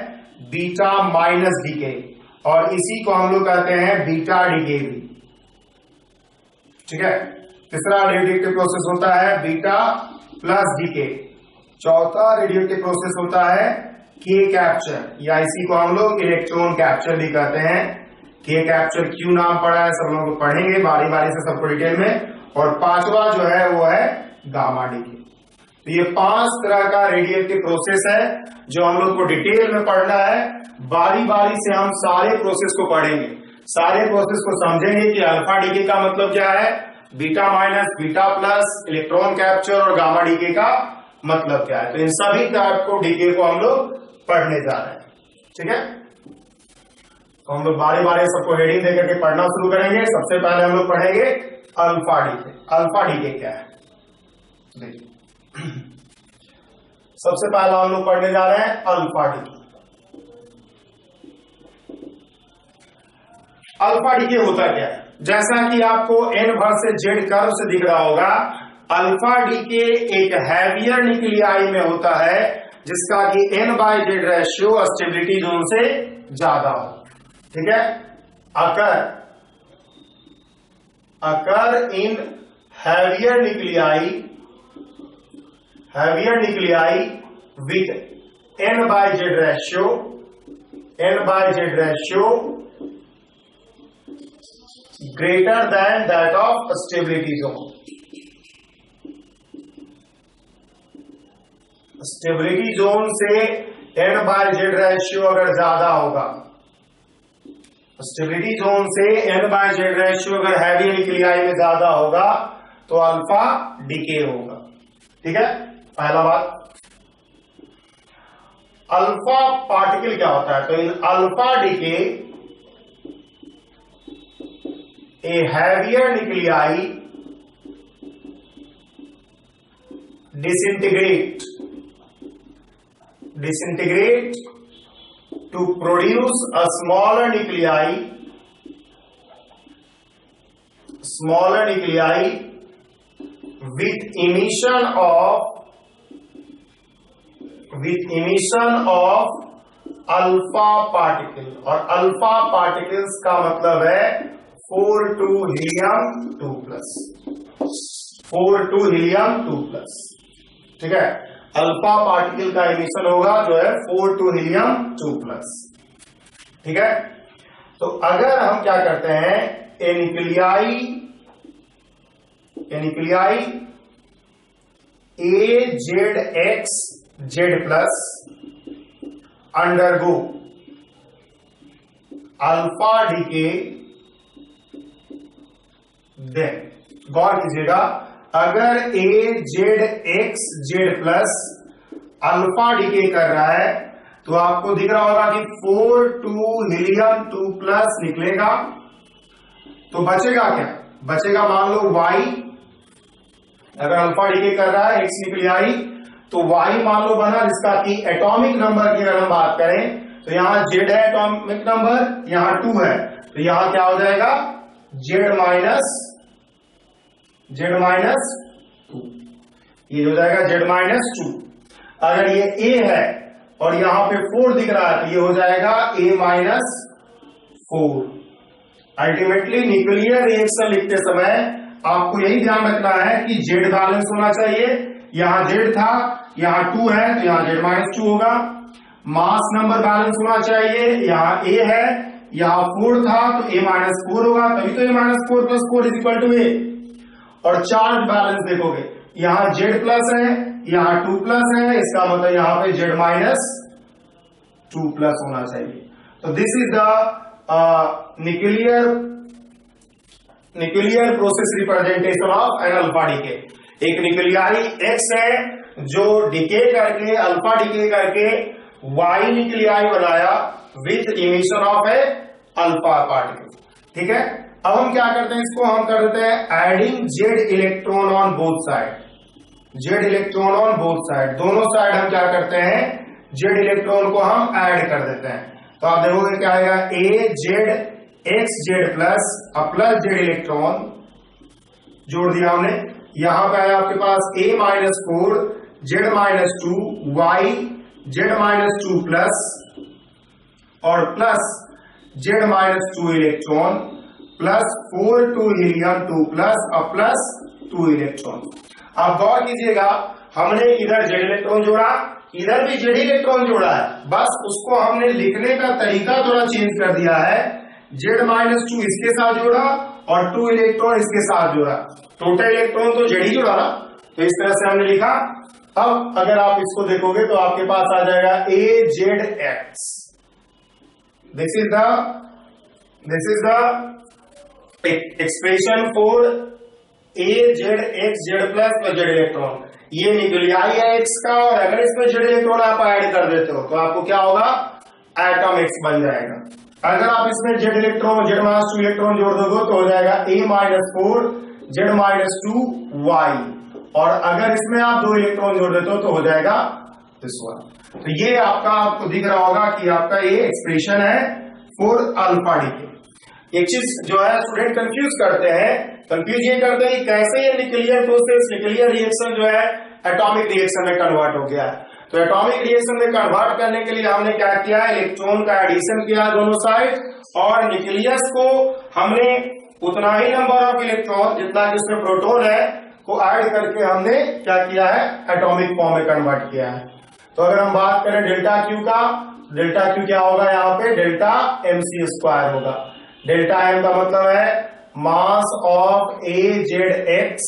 बीटा माइनस डीके, और इसी को हम लोग कहते हैं बीटा डीके भी, ठीक है। तीसरा रेडियोएक्टिव प्रोसेस होता है बीटा प्लस डीके, चौथा रेडियोएक्टिव प्रोसेस होता है के कैप्चर, या इसी को हम लोग इलेक्ट्रॉन कैप्चर भी कहते हैं। के कैप्चर क्यों नाम पड़ा है सब लोग पढ़ेंगे बारी बारी से सबको डिटेल में। और पांचवा जो है वो है गामा डीके। तो ये 5 तरह का रेडियोएक्टिव प्रोसेस है जो हम लोग को डिटेल में पढ़ना है। बारी बारी से हम सारे प्रोसेस को पढ़ेंगे, सारे प्रोसेस को समझेंगे कि अल्फा डीके का मतलब क्या है, beta minus, beta plus, electron capture और गामा डीके का मतलब क्या है। तो इन सभी टाइप को डीके को हम लोग पढ़ने जा रहे हैं, ठीक है। तो हम लोग बारी बारी सबको हेडिंग देकर के पढ़ना शुरू करेंगे। सबसे पहले हम लोग पढ़ेंगे अल्फा डीके। अल्फा डीके क्या है देखिए, सबसे पहला हम लोग पढ़ने जा रहे हैं अल्फा डीके। अल्फा डीके होता क्या है, जैसा कि आपको एन वर्सेस जेड कर्व से दिख रहा होगा, अल्फा डीके एक हैवियर न्यूक्लियाई में होता है जिसका कि N by Z ratio stability zone से ज्यादा हो, ठीक है। Occur in heavier nuclei with N by Z ratio greater than that of stability zone, stability zone से N/Z रेशियो अगर ज्यादा होगा, स्टेबिलिटी जोन से N/Z रेशियो अगर हैवी न्यूक्लियाई में ज्यादा होगा तो अल्फा डीके होगा। ठीक है, पहला बात। अल्फा पार्टिकल क्या होता है? तो in alpha decay a heavier nuclei disintegrate to produce a smaller nuclei with emission of alpha particle. और अल्फा पार्टिकल्स का मतलब है 4 हीलियम 2+। ठीक है, अल्फा पार्टिकल का एमिशन होगा जो है 4 हीलियम 2+। ठीक है, तो अगर हम क्या करते हैं, nuclei AZXZ+ undergo alpha decay, then गौर कीजिएगा, अगर AZXZ+ अल्फा डीके कर रहा है तो आपको दिख रहा होगा कि 4 हीलियम 2+ निकलेगा। तो बचेगा क्या? बचेगा मान लो Y, अगर अल्फा डीके कर रहा है X न्यूक्लियाई तो Y मान लो बना, जिसका कि एटॉमिक नंबर की अगर हम बात करें तो यहां Z है एटॉमिक नंबर, यहां 2 है, तो यहां क्या हो जाएगा Z माइनस 2, ये हो जाएगा Z-2। अगर ये A है और यहां पे 4 दिख रहा है तो ये हो जाएगा A-4। अल्टीमेटली न्यूक्लियर रिएक्शन लिखते समय आपको यही ध्यान रखना है कि Z बैलेंस होना चाहिए। यहां Z था, यहां 2 है तो यहां Z-2 होगा। मास नंबर बैलेंस होना चाहिए, यहां A है, यहां 4 था तो A-4 होगा, तभी तो A-4 + 4 = A। और चार्ज बैलेंस देखोगे, यहां Z+ है, यहां 2+ है, इसका मतलब यहां पे Z-2+ होना चाहिए। तो this is the nuclear process representation of an alpha decay. एक न्यूक्लियाई X है जो डीके करके, अल्फा डीके करके Y न्यूक्लियाई बनाया with emission of a alpha particle. ठीक है, अब हम क्या करते हैं, इसको हम कर देते हैं adding Z electron on both side. Z electron on both side, दोनों साइड हम क्या करते हैं, Z इलेक्ट्रॉन को हम ऐड कर देते हैं। तो आप देखोगे क्या आएगा, AZXZ+ प्लस Z इलेक्ट्रॉन जोड़ दिया हमने। यहां पे आया आपके पास A-4 Z-2 Y Z-2+ और plus Z-2 electron plus 4 helium 2+ और प्लस 2 इलेक्ट्रॉन। आप गौर कीजिएगा, हमने इधर Z इलेक्ट्रॉन जोड़ा, इधर भी Z इलेक्ट्रॉन जोड़ा है, बस उसको हमने लिखने का तरीका थोड़ा चेंज कर दिया है। Z-2 इसके साथ जोड़ा और 2 इलेक्ट्रॉन इसके साथ जोड़ा, टोटल इलेक्ट्रॉन तो Z ही जोड़ा ना, तो इस तरह से हमने लिखा। अब अगर आप इसको देखोगे तो आपके पास आ जाएगा AZX। This is the expression for AZXZ+ + Z electron. ये न्यूक्लियाई है X का, और अगर इसमें Z इलेक्ट्रॉन आप ऐड कर देते हो तो आपको क्या होगा, एटम X बन जाएगा। अगर आप इसमें Z इलेक्ट्रॉन Z-2 इलेक्ट्रॉन जोड़ दोगे तो हो जाएगा A-4 Z-2 Y, और अगर इसमें आप 2 इलेक्ट्रॉन जोड़ देते हो तो हो जाएगा दिस वन। तो ये आपको दिख रहा होगा कि आपका ये एक्सप्रेशन है फॉर अल्फा डीके। एक चीज जो है स्टूडेंट कंफ्यूज करते हैं कि कैसे ये न्यूक्लियर प्रोसेस, न्यूक्लियर रिएक्शन जो है एटॉमिक रिएक्शन में कन्वर्ट हो गया है। तो एटॉमिक रिएक्शन में कन्वर्ट करने के लिए हमने क्या किया, इलेक्ट्रॉन का एडिशन किया दोनों साइड, और न्यूक्लियस को हमने उतना ही नंबर ऑफ इलेक्ट्रॉन जितना कि उसमें प्रोटॉन है को ऐड करके हमने क्या किया है, एटॉमिक फॉर्म में कन्वर्ट किया है। तो अगर हम बात करें डेल्टा क्यू का, डेल्टा क्यू क्या होगा, यहाँ पे डेल्टा mc² होगा। डेल्टा m का मतलब है mass of AZX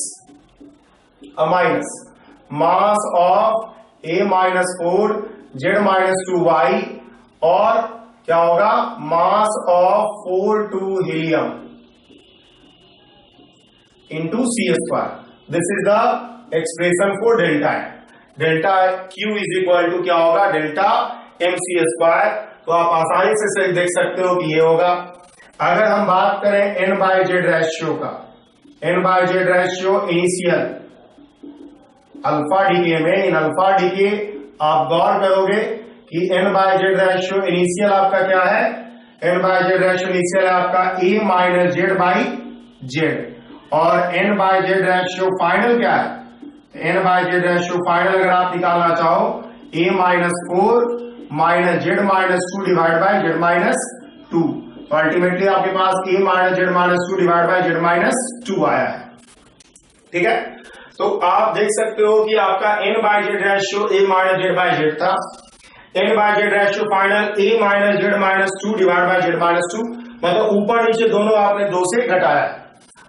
minus mass of A-4 Z-2Y और क्या होगा mass of 4 helium into C²। This is the expression for delta N. Delta Q is equal to क्या होगा डेल्टा MC²। तो आप आसानी से देख सकते हो कि ये होगा। अगर हम बात करें N/Z रेशियो का, N/Z ratio initial alpha decay में, इन अल्फा डीके आप गौर करोगे कि N/Z रेशियो इनिशियल आपका क्या है, N/Z रेशियो इनिशियल है आपका A-Z/Z और N/Z रेशियो फाइनल क्या है, N/Z रेशियो फाइनल अगर आप निकालना चाहो A-4 Z-2 divide by Z-2। तो अल्टीमेटली आपके पास A-Z-2 डिवाइड बाय Z-2 आया है। ठीक है, तो आप देख सकते हो कि आपका N/Z रेशियो A-Z/Z था, N/Z ratio final A-Z-2 divide by Z-2, मतलब ऊपर नीचे दोनों आपने 2 से घटाया है।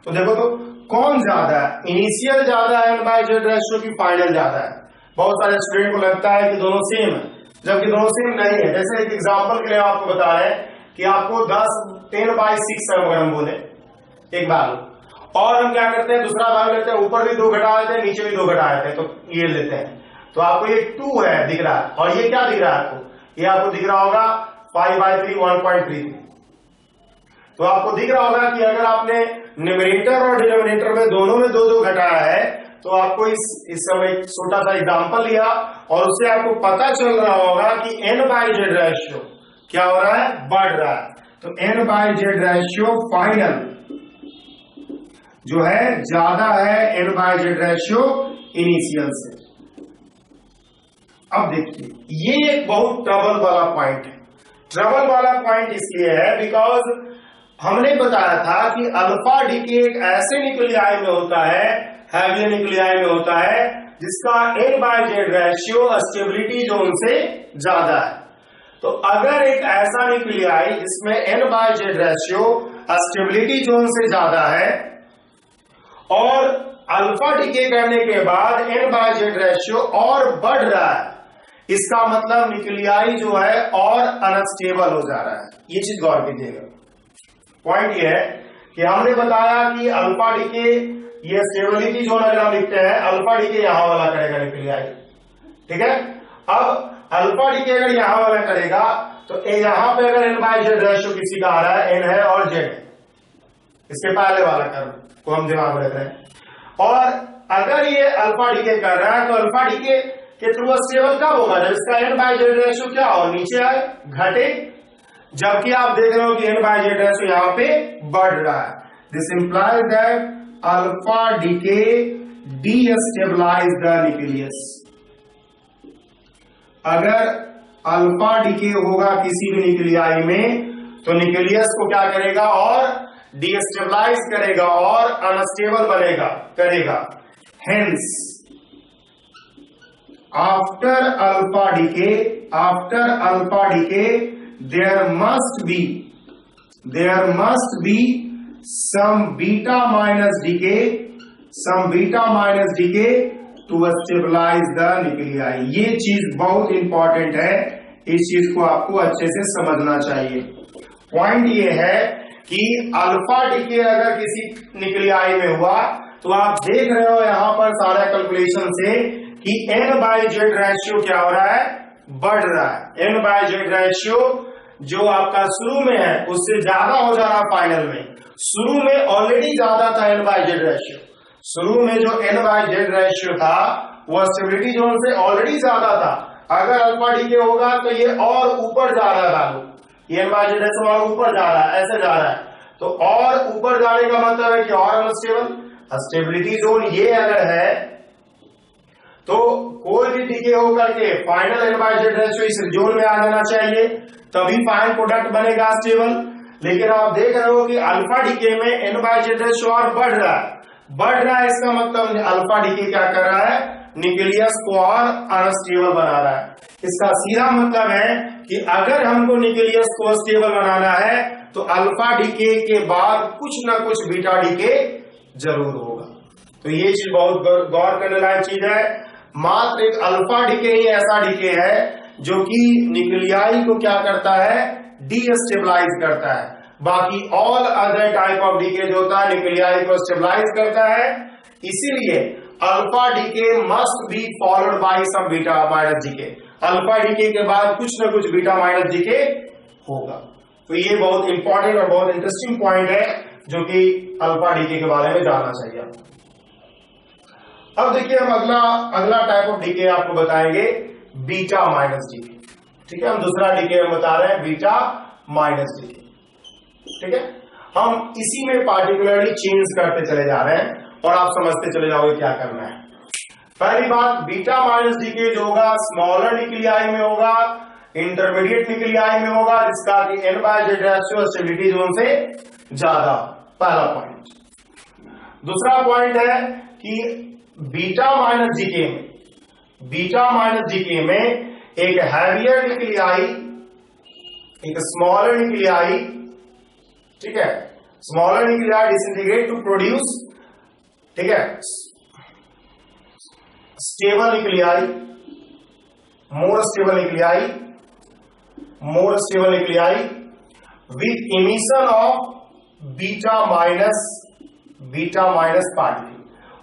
तो देखो तो कौन ज्यादा है, इनिशियल ज्यादा है N/Z रेशियो की फाइनल ज्यादा है। बहुत सारे स्टूडेंट को लगता है कि दोनों सेम है, जबकि दोनों सेम नहीं है। जैसे एक एग्जांपल के लिए आपको बता रहे हैं कि आपको 10/6 अगर हम बोले एक भाग, और हम क्या करते हैं दूसरा भाग लेते हैं, ऊपर भी 2 घटा देते हैं नीचे भी 2 घटा देते हैं, तो ये लेते हैं। तो आपको ये 2 है दिख रहा है, और ये क्या दिख रहा है आपको, ये आपको दिख रहा होगा 5/3 1.33। तो आपको दिख रहा होगा कि अगर आपने न्यूमरेटर और डिनोमिनेटर में दोनों में 2-2 घटाया है, तो आपको इस समय एक छोटा सा एग्जांपल लिया और उससे आपको पता चल रहा होगा कि N/Z रेशियो क्या हो रहा है, बढ़ रहा है। तो N/Z रेशियो फाइनल जो है ज्यादा है N/Z रेशियो इनिशियल से। अब देखिए ये एक बहुत ट्रबल वाला पॉइंट है। ट्रबल वाला पॉइंट इसलिए है बिकॉज हमने बताया था कि अल्फा डीके एक ऐसे न्यूक्लियाई में होता है, हैवी न्यूक्लियाई में होता है, जिसका N/Z रेशियो स्टेबिलिटी जोन से ज्यादा है। तो अगर एक ऐसा न्यूक्लियाई जिसमें N/Z रेशियो स्टेबिलिटी जोन से ज्यादा है और अल्फा डीके करने के बाद N/Z रेशियो और बढ़ रहा है, इसका मतलब न्यूक्लियाई जो है और अनस्टेबल हो जा रहा है। ये चीज गौर कीजिएगा। पॉइंट ये है कि हमने बताया कि अल्फा डीके ये स्टेबिलिटी जोन अगर हम लिखते हैं, अल्फा डीके यहां वाला करेगा न्यूक्लियाई। ठीक है, अब अल्फा डीके अगर यहां वाला करेगा तो यहां पे अगर N/Z रेशियो किसी का आ रहा है, N है और Z, इसके पहले वाला कर्व को हम दिमाग में रख रहे हैं। और अगर ये अल्फा डीके कर रहा है तो अल्फा डीके के थ्रू स्टेबल कब होगा, जब इसका N/Z रेशियो क्या हो, नीचे आए, घटे। जबकि आप देख रहे हो कि N/Z रेशियो यहां पे बढ़ रहा है। This implies that alpha decay destabilise the nucleus. अगर अल्फा डीके होगा किसी भी न्यूक्लियाई में तो न्यूक्लियस को क्या करेगा, और डीस्टेबलाइज करेगा और अनस्टेबल बनेगा करेगा। Hence after alpha decay there must be some beta minus decay to stabilize the nuclei। ये चीज बहुत इंपॉर्टेंट है, इस चीज को आपको अच्छे से समझना चाहिए। पॉइंट ये है कि अल्फा डीके अगर किसी न्यूक्लियाई में हुआ तो आप देख रहे हो यहां पर सारा कैलकुलेशन से कि N/Z रेशियो क्या हो रहा है, बढ़ रहा है। N/Z रेशियो जो आपका शुरू में है उससे ज्यादा हो जा रहा है फाइनल में। शुरू में ऑलरेडी ज्यादा था N/Z रेशियो, शुरू में जो N/Z रेशियो था वो स्टेबिलिटी जोन से ऑलरेडी ज्यादा था। अगर अल्फा डीके होगा तो ये और ऊपर जा रहा है वैल्यू, ये N/Z रेशियो और ऊपर जा रहा है, ऐसे जा रहा है। तो और ऊपर जाने का मतलब है कि और अनस्टेबल। स्टेबिलिटी जोन ये अगर है तो कोई भी डीके होकर के फाइनल N/Z रेशियो इस जोन में आ जाना चाहिए, तभी फाइनल प्रोडक्ट बनेगा स्टेबल। लेकिन आप देख रहे हो कि अल्फा डीके में N/Z रेशियो और बढ़ रहा है। इसका मतलब अल्फा डीके क्या कर रहा है, न्यूक्लियस को और अनस्टेबल बना रहा है। इसका सीधा मतलब है कि अगर हमको न्यूक्लियस को स्टेबल बनाना है तो अल्फा डीके के बाद कुछ ना कुछ बीटा डीके जरूर होगा। तो ये चीज बहुत गौर करने लायक चीज है। मात्र एक अल्फा डीके ही ऐसा डीके है जो कि न्यूक्लियाई को क्या करता है, डीस्टेबलाइज करता है। बाकी all other type of decay जो होता है न्यूक्लियाई को स्टेबलाइज करता है। इसीलिए alpha decay must be followed by some beta minus decay. Alpha decay के बाद कुछ ना कुछ बीटा माइनस डीके होगा। तो ये बहुत इंपॉर्टेंट और बहुत इंटरेस्टिंग पॉइंट है जो कि अल्फा डीके के बारे में जानना चाहिए। अब देखिए हम अगला टाइप ऑफ डीके आपको बताएंगे, बीटा माइनस डीके। ठीक है, हम दूसरा डीके हम बता रहे हैं बीटा माइनस डीके। ठीक है, हम इसी में पार्टिकुलरली चेंज करते चले जा रहे हैं और आप समझते चले जाओगे क्या करना है। पहली बात, बीटा माइनस डीके जो होगा स्मॉलर न्यूक्लियाई में होगा, इंटरमीडिएट न्यूक्लियाई में होगा, जिसका कि n/z रेशियो स्टेबिलिटी जोन से ज्यादा। पहला पॉइंट। दूसरा पॉइंट है कि बीटा माइनस डीके में एक हैवियर न्यूक्लियाई, एक स्मॉलर न्यूक्लियाई, ठीक है, smaller nuclei disintegrate to produce, ठीक है, stable nuclei, more stable nuclei with emission of beta minus particle.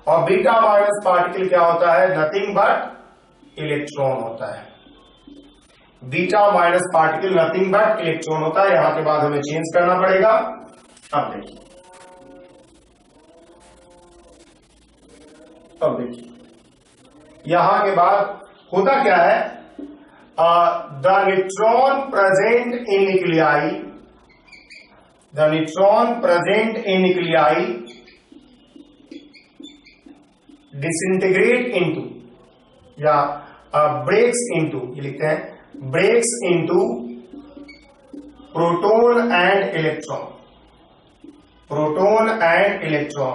और बीटा माइनस पार्टिकल क्या होता है, नथिंग बट इलेक्ट्रॉन होता है। Beta minus particle nothing but electron होता है। यहां के बाद हमें चेंज करना पड़ेगा। अब देखिए यहां के बाद होता क्या है, the neutron present in nuclei disintegrate into या ब्रेक्स इनटू, ये लिखते हैं, breaks into proton and electron.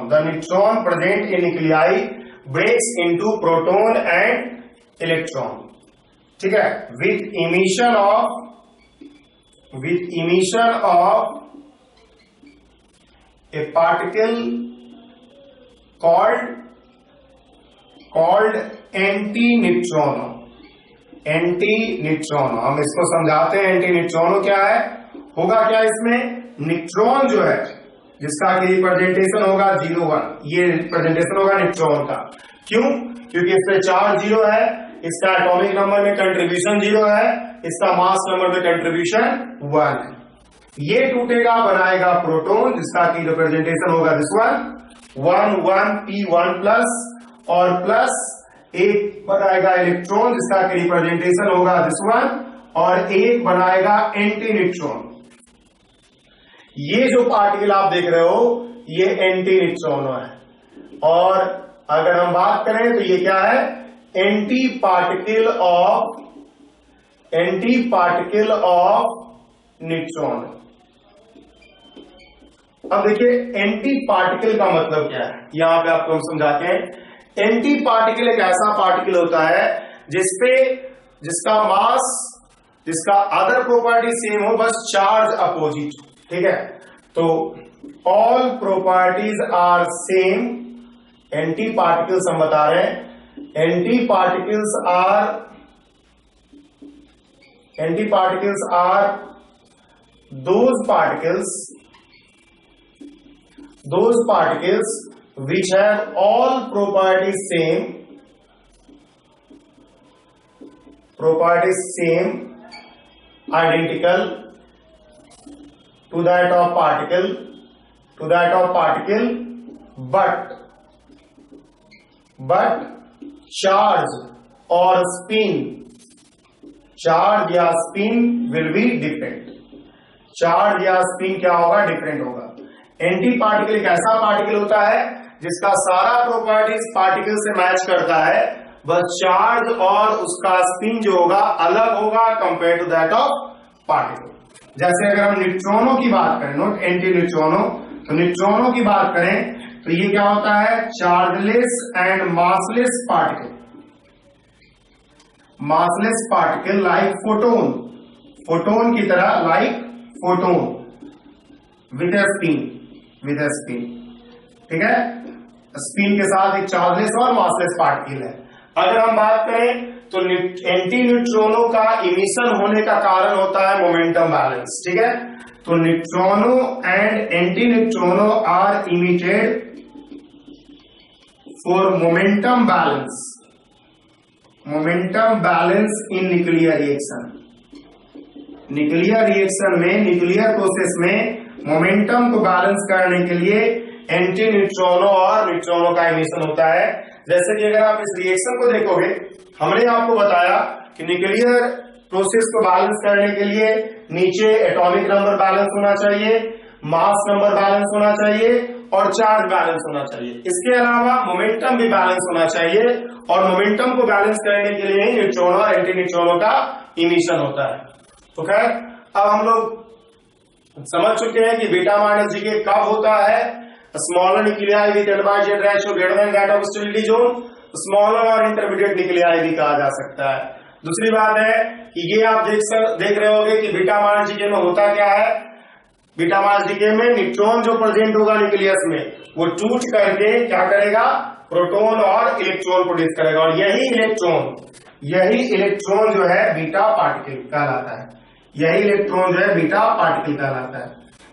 The neutron present in nuclei breaks into proton and electron. ठीक है, with emission of a particle called anti neutrino. हम इसको समझाते हैं। एंटी न्यूट्रॉनो क्या है, होगा क्या इसमें, न्यूट्रॉन जो है जिसका कि रिप्रेजेंटेशन होगा 0-1, ये रिप्रेजेंटेशन होगा न्यूट्रॉन का। क्यों? क्योंकि इसमें चार्ज 0 है, इसका एटॉमिक नंबर में कंट्रीब्यूशन 0 है, इसका मास नंबर में कंट्रीब्यूशन 1 है। ये टूटेगा, बनाएगा प्रोटॉन, जिसका कि रिप्रेजेंटेशन होगा दिस 1 p1 प्लस, और प्लस एक बनाएगा इलेक्ट्रॉन, जिसका कि रिप्रेजेंटेशन होगा दिस 1, और एक बनाएगा एंटी न्यूट्रॉन। ये जो पार्टिकल आप देख रहे हो ये एंटी न्यूट्रॉनो है। और अगर हम बात करें तो ये क्या है, एंटी पार्टिकल ऑफ न्यूट्रॉन। अब देखिए एंटी पार्टिकल का मतलब क्या है, यहां पे आपको हम समझाते हैं। एंटी पार्टिकल एक ऐसा पार्टिकल होता है जिसका मास, जिसका अदर प्रॉपर्टी सेम हो, बस चार्ज अपोजिट। ठीक है, तो all properties are same. Anti particles हम बता रहे हैं, anti particles are those particles which have all properties same, identical to that of particle, but charge or spin, charge या spin will be different। Charge या spin क्या होगा, different होगा। Anti particle एक ऐसा पार्टिकल होता है जिसका सारा प्रॉपर्टीज पार्टिकल से मैच करता है, बस चार्ज और उसका स्पिन जो होगा अलग होगा compare to that of particle. जैसे अगर हम न्यूट्रॉनों की बात करें, नॉट एंटी न्यूट्रॉनो, तो न्यूट्रॉनों की बात करें तो ये क्या होता है, chargeless and massless particle like photon की तरह, like photon with A spin. ठीक है, स्पिन के साथ एक चार्जलेस और मासलेस पार्टिकल है। अगर हम बात करें तो एंटी न्यूट्रॉनों का इमिशन होने का कारण होता है मोमेंटम बैलेंस, ठीक है। तो neutrino and anti neutrino are emitted for momentum balance in nuclear reaction. Nuclear reaction में, न्यूक्लियर प्रोसेस में मोमेंटम को बैलेंस करने के लिए एंटी न्यूट्रॉनो और न्यूट्रॉनो का इमिशन होता है। जैसे कि अगर आप इस रिएक्शन को देखोगे, हमने आपको बताया कि न्यूक्लियर प्रोसेस को बैलेंस करने के लिए नीचे एटॉमिक नंबर बैलेंस होना चाहिए, मास नंबर बैलेंस होना चाहिए और चार्ज बैलेंस होना चाहिए। इसके अलावा मोमेंटम भी बैलेंस होना चाहिए और मोमेंटम को बैलेंस करने के लिए न्यूट्रॉनो और एंटी न्यूट्रॉनो का इमिशन होता है। तो खैर, अब हम लोग समझ चुके हैं कि बीटा माइनस डीके कब होता है। Smaller nuclei with advance ratio greater than that of stability zone, smaller और इंटरमीडिएट न्यूक्लियाई भी कहा जा सकता है। दूसरी बात है कि ये आप देख रहे होंगे कि बीटा माइनस डीके में होता क्या है। बीटा माइनस डीके में न्यूट्रॉन जो प्रेजेंट होगा न्यूक्लियस में, वो टूट करके क्या करेगा, प्रोटॉन और इलेक्ट्रॉन प्रोड्यूस करेगा, और यही इलेक्ट्रॉन जो है बीटा पार्टिकल कहलाता है। यही इलेक्ट्रॉन जो है बीटा पार्टिकल कहलाता है।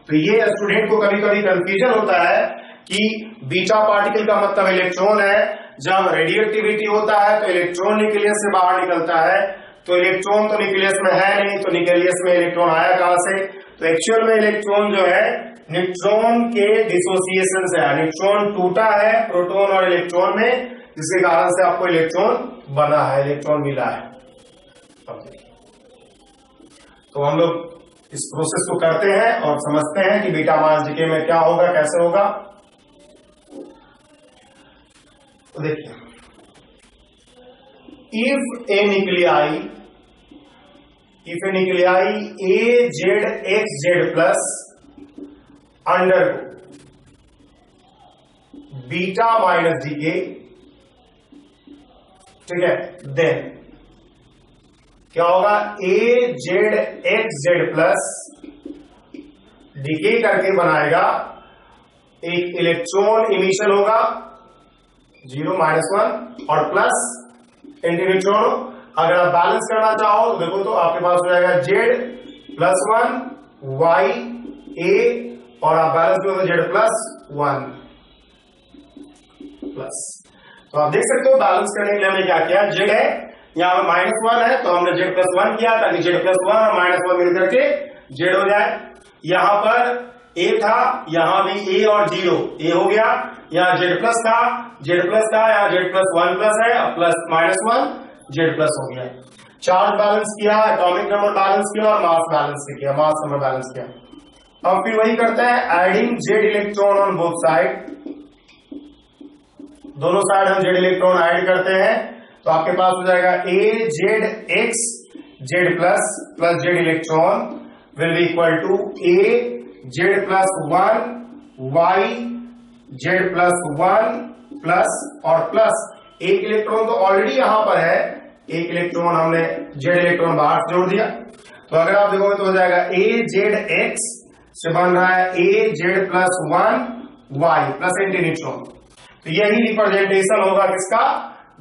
तो ये स्टूडेंट को कभी कभी कंफ्यूजन होता है कि बीटा पार्टिकल का मतलब इलेक्ट्रॉन है। जब रेडियोएक्टिविटी होता है तो इलेक्ट्रॉन न्यूक्लियस से बाहर निकलता है, तो इलेक्ट्रॉन तो न्यूक्लियस में है नहीं, तो न्यूक्लियस में इलेक्ट्रॉन आया कहां से। तो एक्चुअल में इलेक्ट्रॉन जो है न्यूट्रॉन के डिसोसिएशन से है। न्यूट्रॉन टूटा है प्रोटॉन और इलेक्ट्रॉन में, जिसके कारण से आपको इलेक्ट्रॉन बना है, इलेक्ट्रॉन मिला है। तो हम लोग इस प्रोसेस को करते हैं और समझते हैं कि बीटा माइनस डीके में क्या होगा, कैसे होगा। तो देखिए, if a nuclei A Z X Z plus under beta minus decay, ठीक है, देन क्या होगा, A Z X Z plus decay करके बनाएगा, एक इलेक्ट्रॉन इमिशन होगा 0 -1 और प्लस एंटी न्यूट्रॉन। अगर आप बैलेंस करना चाहो तो देखो, तो आपके पास हो जाएगा जेड प्लस 1 वाई ए, और आप बैलेंस करोगे जेड प्लस 1 प्लस। तो आप देख सकते हो बैलेंस करने के लिए हमने क्या किया, जेड है यहाँ पे -1 है तो हमने जेड प्लस 1 किया ताकि जेड प्लस 1 और -1 मिलकर के जेड हो जाए। यहां पर ए था, यहां भी ए और 0 ए हो गया। यहाँ जेड प्लस था, यहाँ जेड प्लस 1 प्लस है, प्लस -1 जेड प्लस हो गया। चार्ज बैलेंस किया, एटॉमिक नंबर बैलेंस किया और मास बैलेंस किया, मास नंबर बैलेंस किया। अब फिर वही करते हैं, adding Z electron on both side. दोनों साइड हम जेड इलेक्ट्रॉन ऐड करते हैं, तो आपके पास हो जाएगा A Z X Z plus plus Z electron will be equal to A Z plus 1 Y Z plus 1 plus और प्लस एक इलेक्ट्रॉन तो ऑलरेडी यहां पर है, एक इलेक्ट्रॉन हमने जेड इलेक्ट्रॉन बाहर जोड़ दिया। तो अगर आप देखोगे तो हो जाएगा ए जेड एक्स से बन रहा है A Z plus 1 Y plus anti neutron. तो यही रिप्रेजेंटेशन होगा किसका,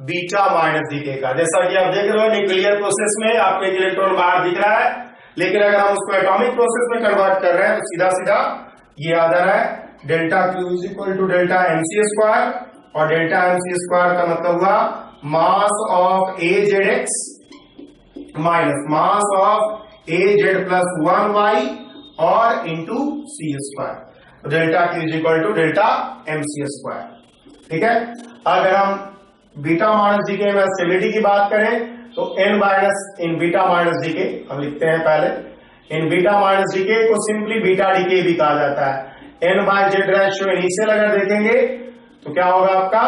बीटा माइनस डीके का। जैसा कि आप देख रहे हो न्यूक्लियर प्रोसेस में आपको एक इलेक्ट्रॉन बाहर दिख रहा है, लेकिन अगर हम उसको एटॉमिक प्रोसेस में कन्वर्ट कर रहे हैं तो सीधा सीधा ये आ जा रहा है delta Q is equal to delta MC square, और डेल्टा एमसी स्क्वायर का मतलब हुआ mass of A Z X minus mass of A Z plus 1 Y और into C square. Delta Q is equal to delta MC square, ठीक है। अगर हम beta minus decay में स्टेबिलिटी की बात करें तो n minus in beta minus decay हम लिखते हैं पहले, इन बीटा माइनस डीके को सिंपली बीटा डीके भी कहा जाता है। n by Z ratio initial अगर देखेंगे तो क्या होगा आपका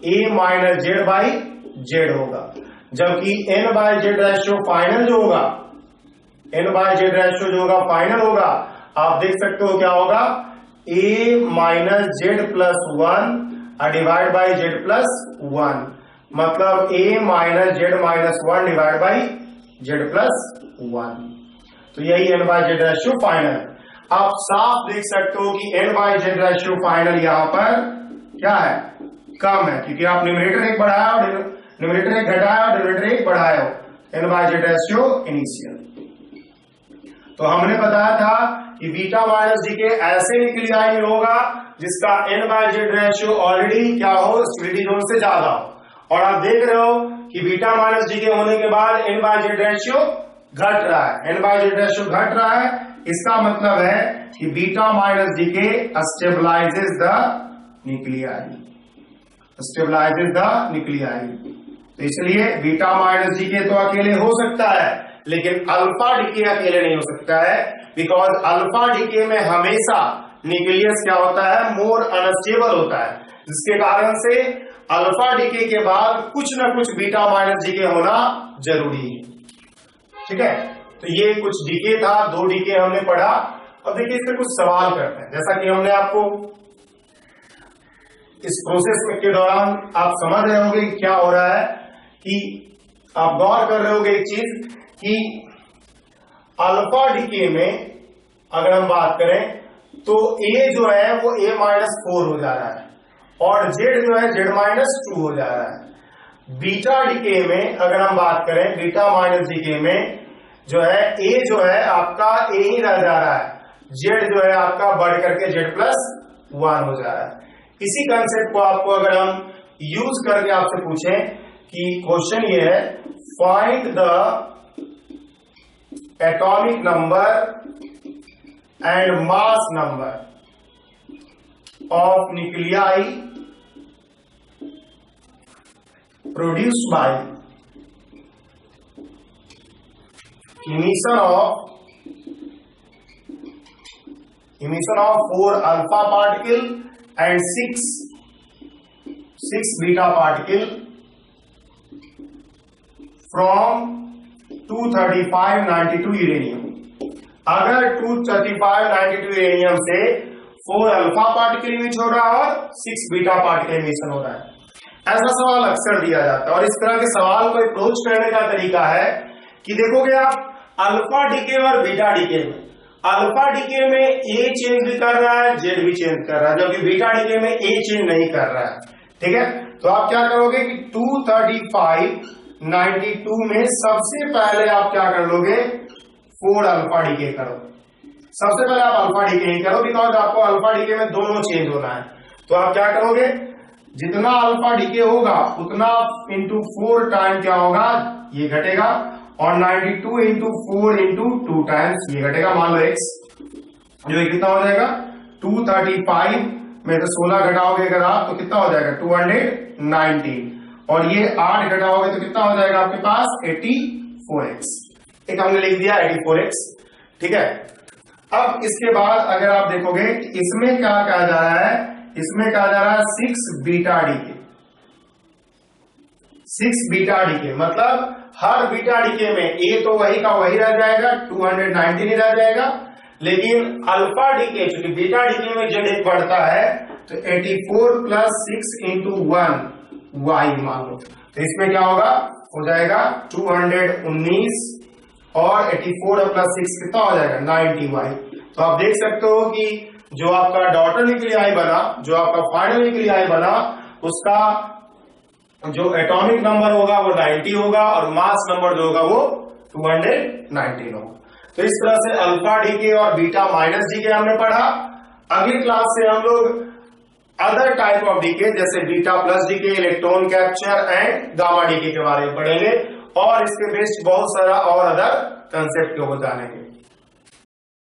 a minus Z by Z होगा, जबकि n by Z ratio final जो होगा, n बाई जेड रेशियो जो होगा फाइनल होगा, आप देख सकते हो क्या होगा a minus Z plus 1 divide by Z plus 1, मतलब a minus Z minus 1 divide by Z plus 1। तो यही n by Z ratio final. आप साफ देख सकते हो कि n by Z ratio final यहां पर क्या है, कम है, क्योंकि आप न्यूमरेटर एक बढ़ाया और न्यूमरेटर एक घटाया और डिनोमिनेटर एक बढ़ाया हो, n/z रेशियो इनिशियल। तो हमने बताया था कि बीटा माइनस डीके ऐसे न्यूक्लियाई में होगा जिसका n/z रेशियो ऑलरेडी क्या हो, स्टेबिलिटी जोन से ज्यादा हो। और आप देख रहे हो कि बीटा माइनस डीके होने के बाद n/z रेशियो घट रहा है, n/z रेशियो घट रहा है। इसका मतलब है कि beta minus decay stabilises the nuclei, stabilises the nuclei. तो इसलिए बीटा माइनस डीके तो अकेले हो सकता है, लेकिन अल्फा डीके अकेले नहीं हो सकता है, बिकॉज अल्फा डीके में हमेशा न्यूक्लियस क्या होता है, मोर अनस्टेबल होता है, जिसके कारण से अल्फा डीके के बाद कुछ ना कुछ बीटा माइनस डीके होना जरूरी है। ठीक है, तो ये कुछ डीके था, 2 डीके हमने पढ़ा। अब देखिए इस पे कुछ सवाल करते हैं। जैसा कि हमने आपको इस प्रोसेस में के दौरान आप समझ रहे होंगे कि क्या हो रहा है, कि आप गौर कर रहे होंगे एक चीज कि अल्फा डीके में अगर हम बात करें तो ए जो है वो a-4 हो जा रहा है और जेड जो है z-2 हो जा रहा है। बीटा डीके में अगर हम बात करें, बीटा माइनस डीके में जो है ए जो है आपका ए ही रह जा रहा है, जेड जो है आपका बढ़ करके z+1 हो जा रहा है। इसी कंसेप्ट को आपको अगर हम यूज करके आपसे पूछें कि क्वेश्चन ये है, find the atomic number and mass number of nuclei produced by emission of 4 alpha particle and 6 beta particle from 23592 uranium. अगर 23592 यूरेनियम से 4 अल्फा पार्टिकल इमिट हो रहा है और 6 बीटा पार्टिकल इमिशन हो रहा है, ऐसा सवाल अक्सर दिया जाता है। और इस तरह के सवाल को अप्रोच करने का तरीका है कि देखोगे आप अल्फा डीके और बीटा डीके में, अल्फा डीके में ए चेंज भी कर रहा है, जेड भी चेंज कर रहा है, जबकि बीटा डीके में ए चेंज नहीं कर रहा है। ठीक है, तो आप क्या करोगे कि 23592 में सबसे पहले आप क्या कर लोगे, 4 अल्फा डीके करो। सबसे पहले आप अल्फा डीके ही करो, बिकॉज आपको अल्फा डीके में दोनों चेंज होना है। तो आप क्या करोगे, जितना अल्फा डीके होगा उतना इंटू 4 टाइम क्या होगा, ये घटेगा, और 92 इंटू 4 इंटू 2 टाइम्स ये घटेगा। मान लो x जो है कितना हो जाएगा, 235 में तो 16 घटाओगे अगर आप तो कितना हो जाएगा 219, और ये 8 घटाओगे तो कितना हो जाएगा आपके पास 84x। एक हमने लिख दिया 84x। ठीक है, अब इसके बाद अगर आप देखोगे इसमें क्या कहा जा रहा है, इसमें कहा जा रहा है 6 बीटा डीके। 6 बीटा डीके मतलब हर बीटा डीके में ए तो वही का वही रह जाएगा, 219 ही रह जाएगा, लेकिन अल्फा डीके चूंकि बीटा डीके में जेड एक बढ़ता है तो 84 प्लस 6 इंटू 1 वाई मान लो, तो इसमें क्या होगा, हो जाएगा 219 और 84 प्लस 6 कितना हो जाएगा 90 वाई। तो आप देख सकते हो कि जो आपका डॉटर न्यूक्लियाई बना, जो आपका फाइनल न्यूक्लियाई बना, उसका जो एटॉमिक नंबर होगा वो 90 होगा और मास नंबर जो होगा वो 219 होगा। तो इस तरह से अल्फा डीके और बीटा माइनस डीके हमने पढ़ा। अगली क्लास से हम लोग अदर टाइप ऑफ डीके जैसे beta plus decay, electron capture and gamma decay के बारे में पढ़ेंगे और इसके बेस्ड बहुत सारा और अदर कंसेप्ट को जानेंगे।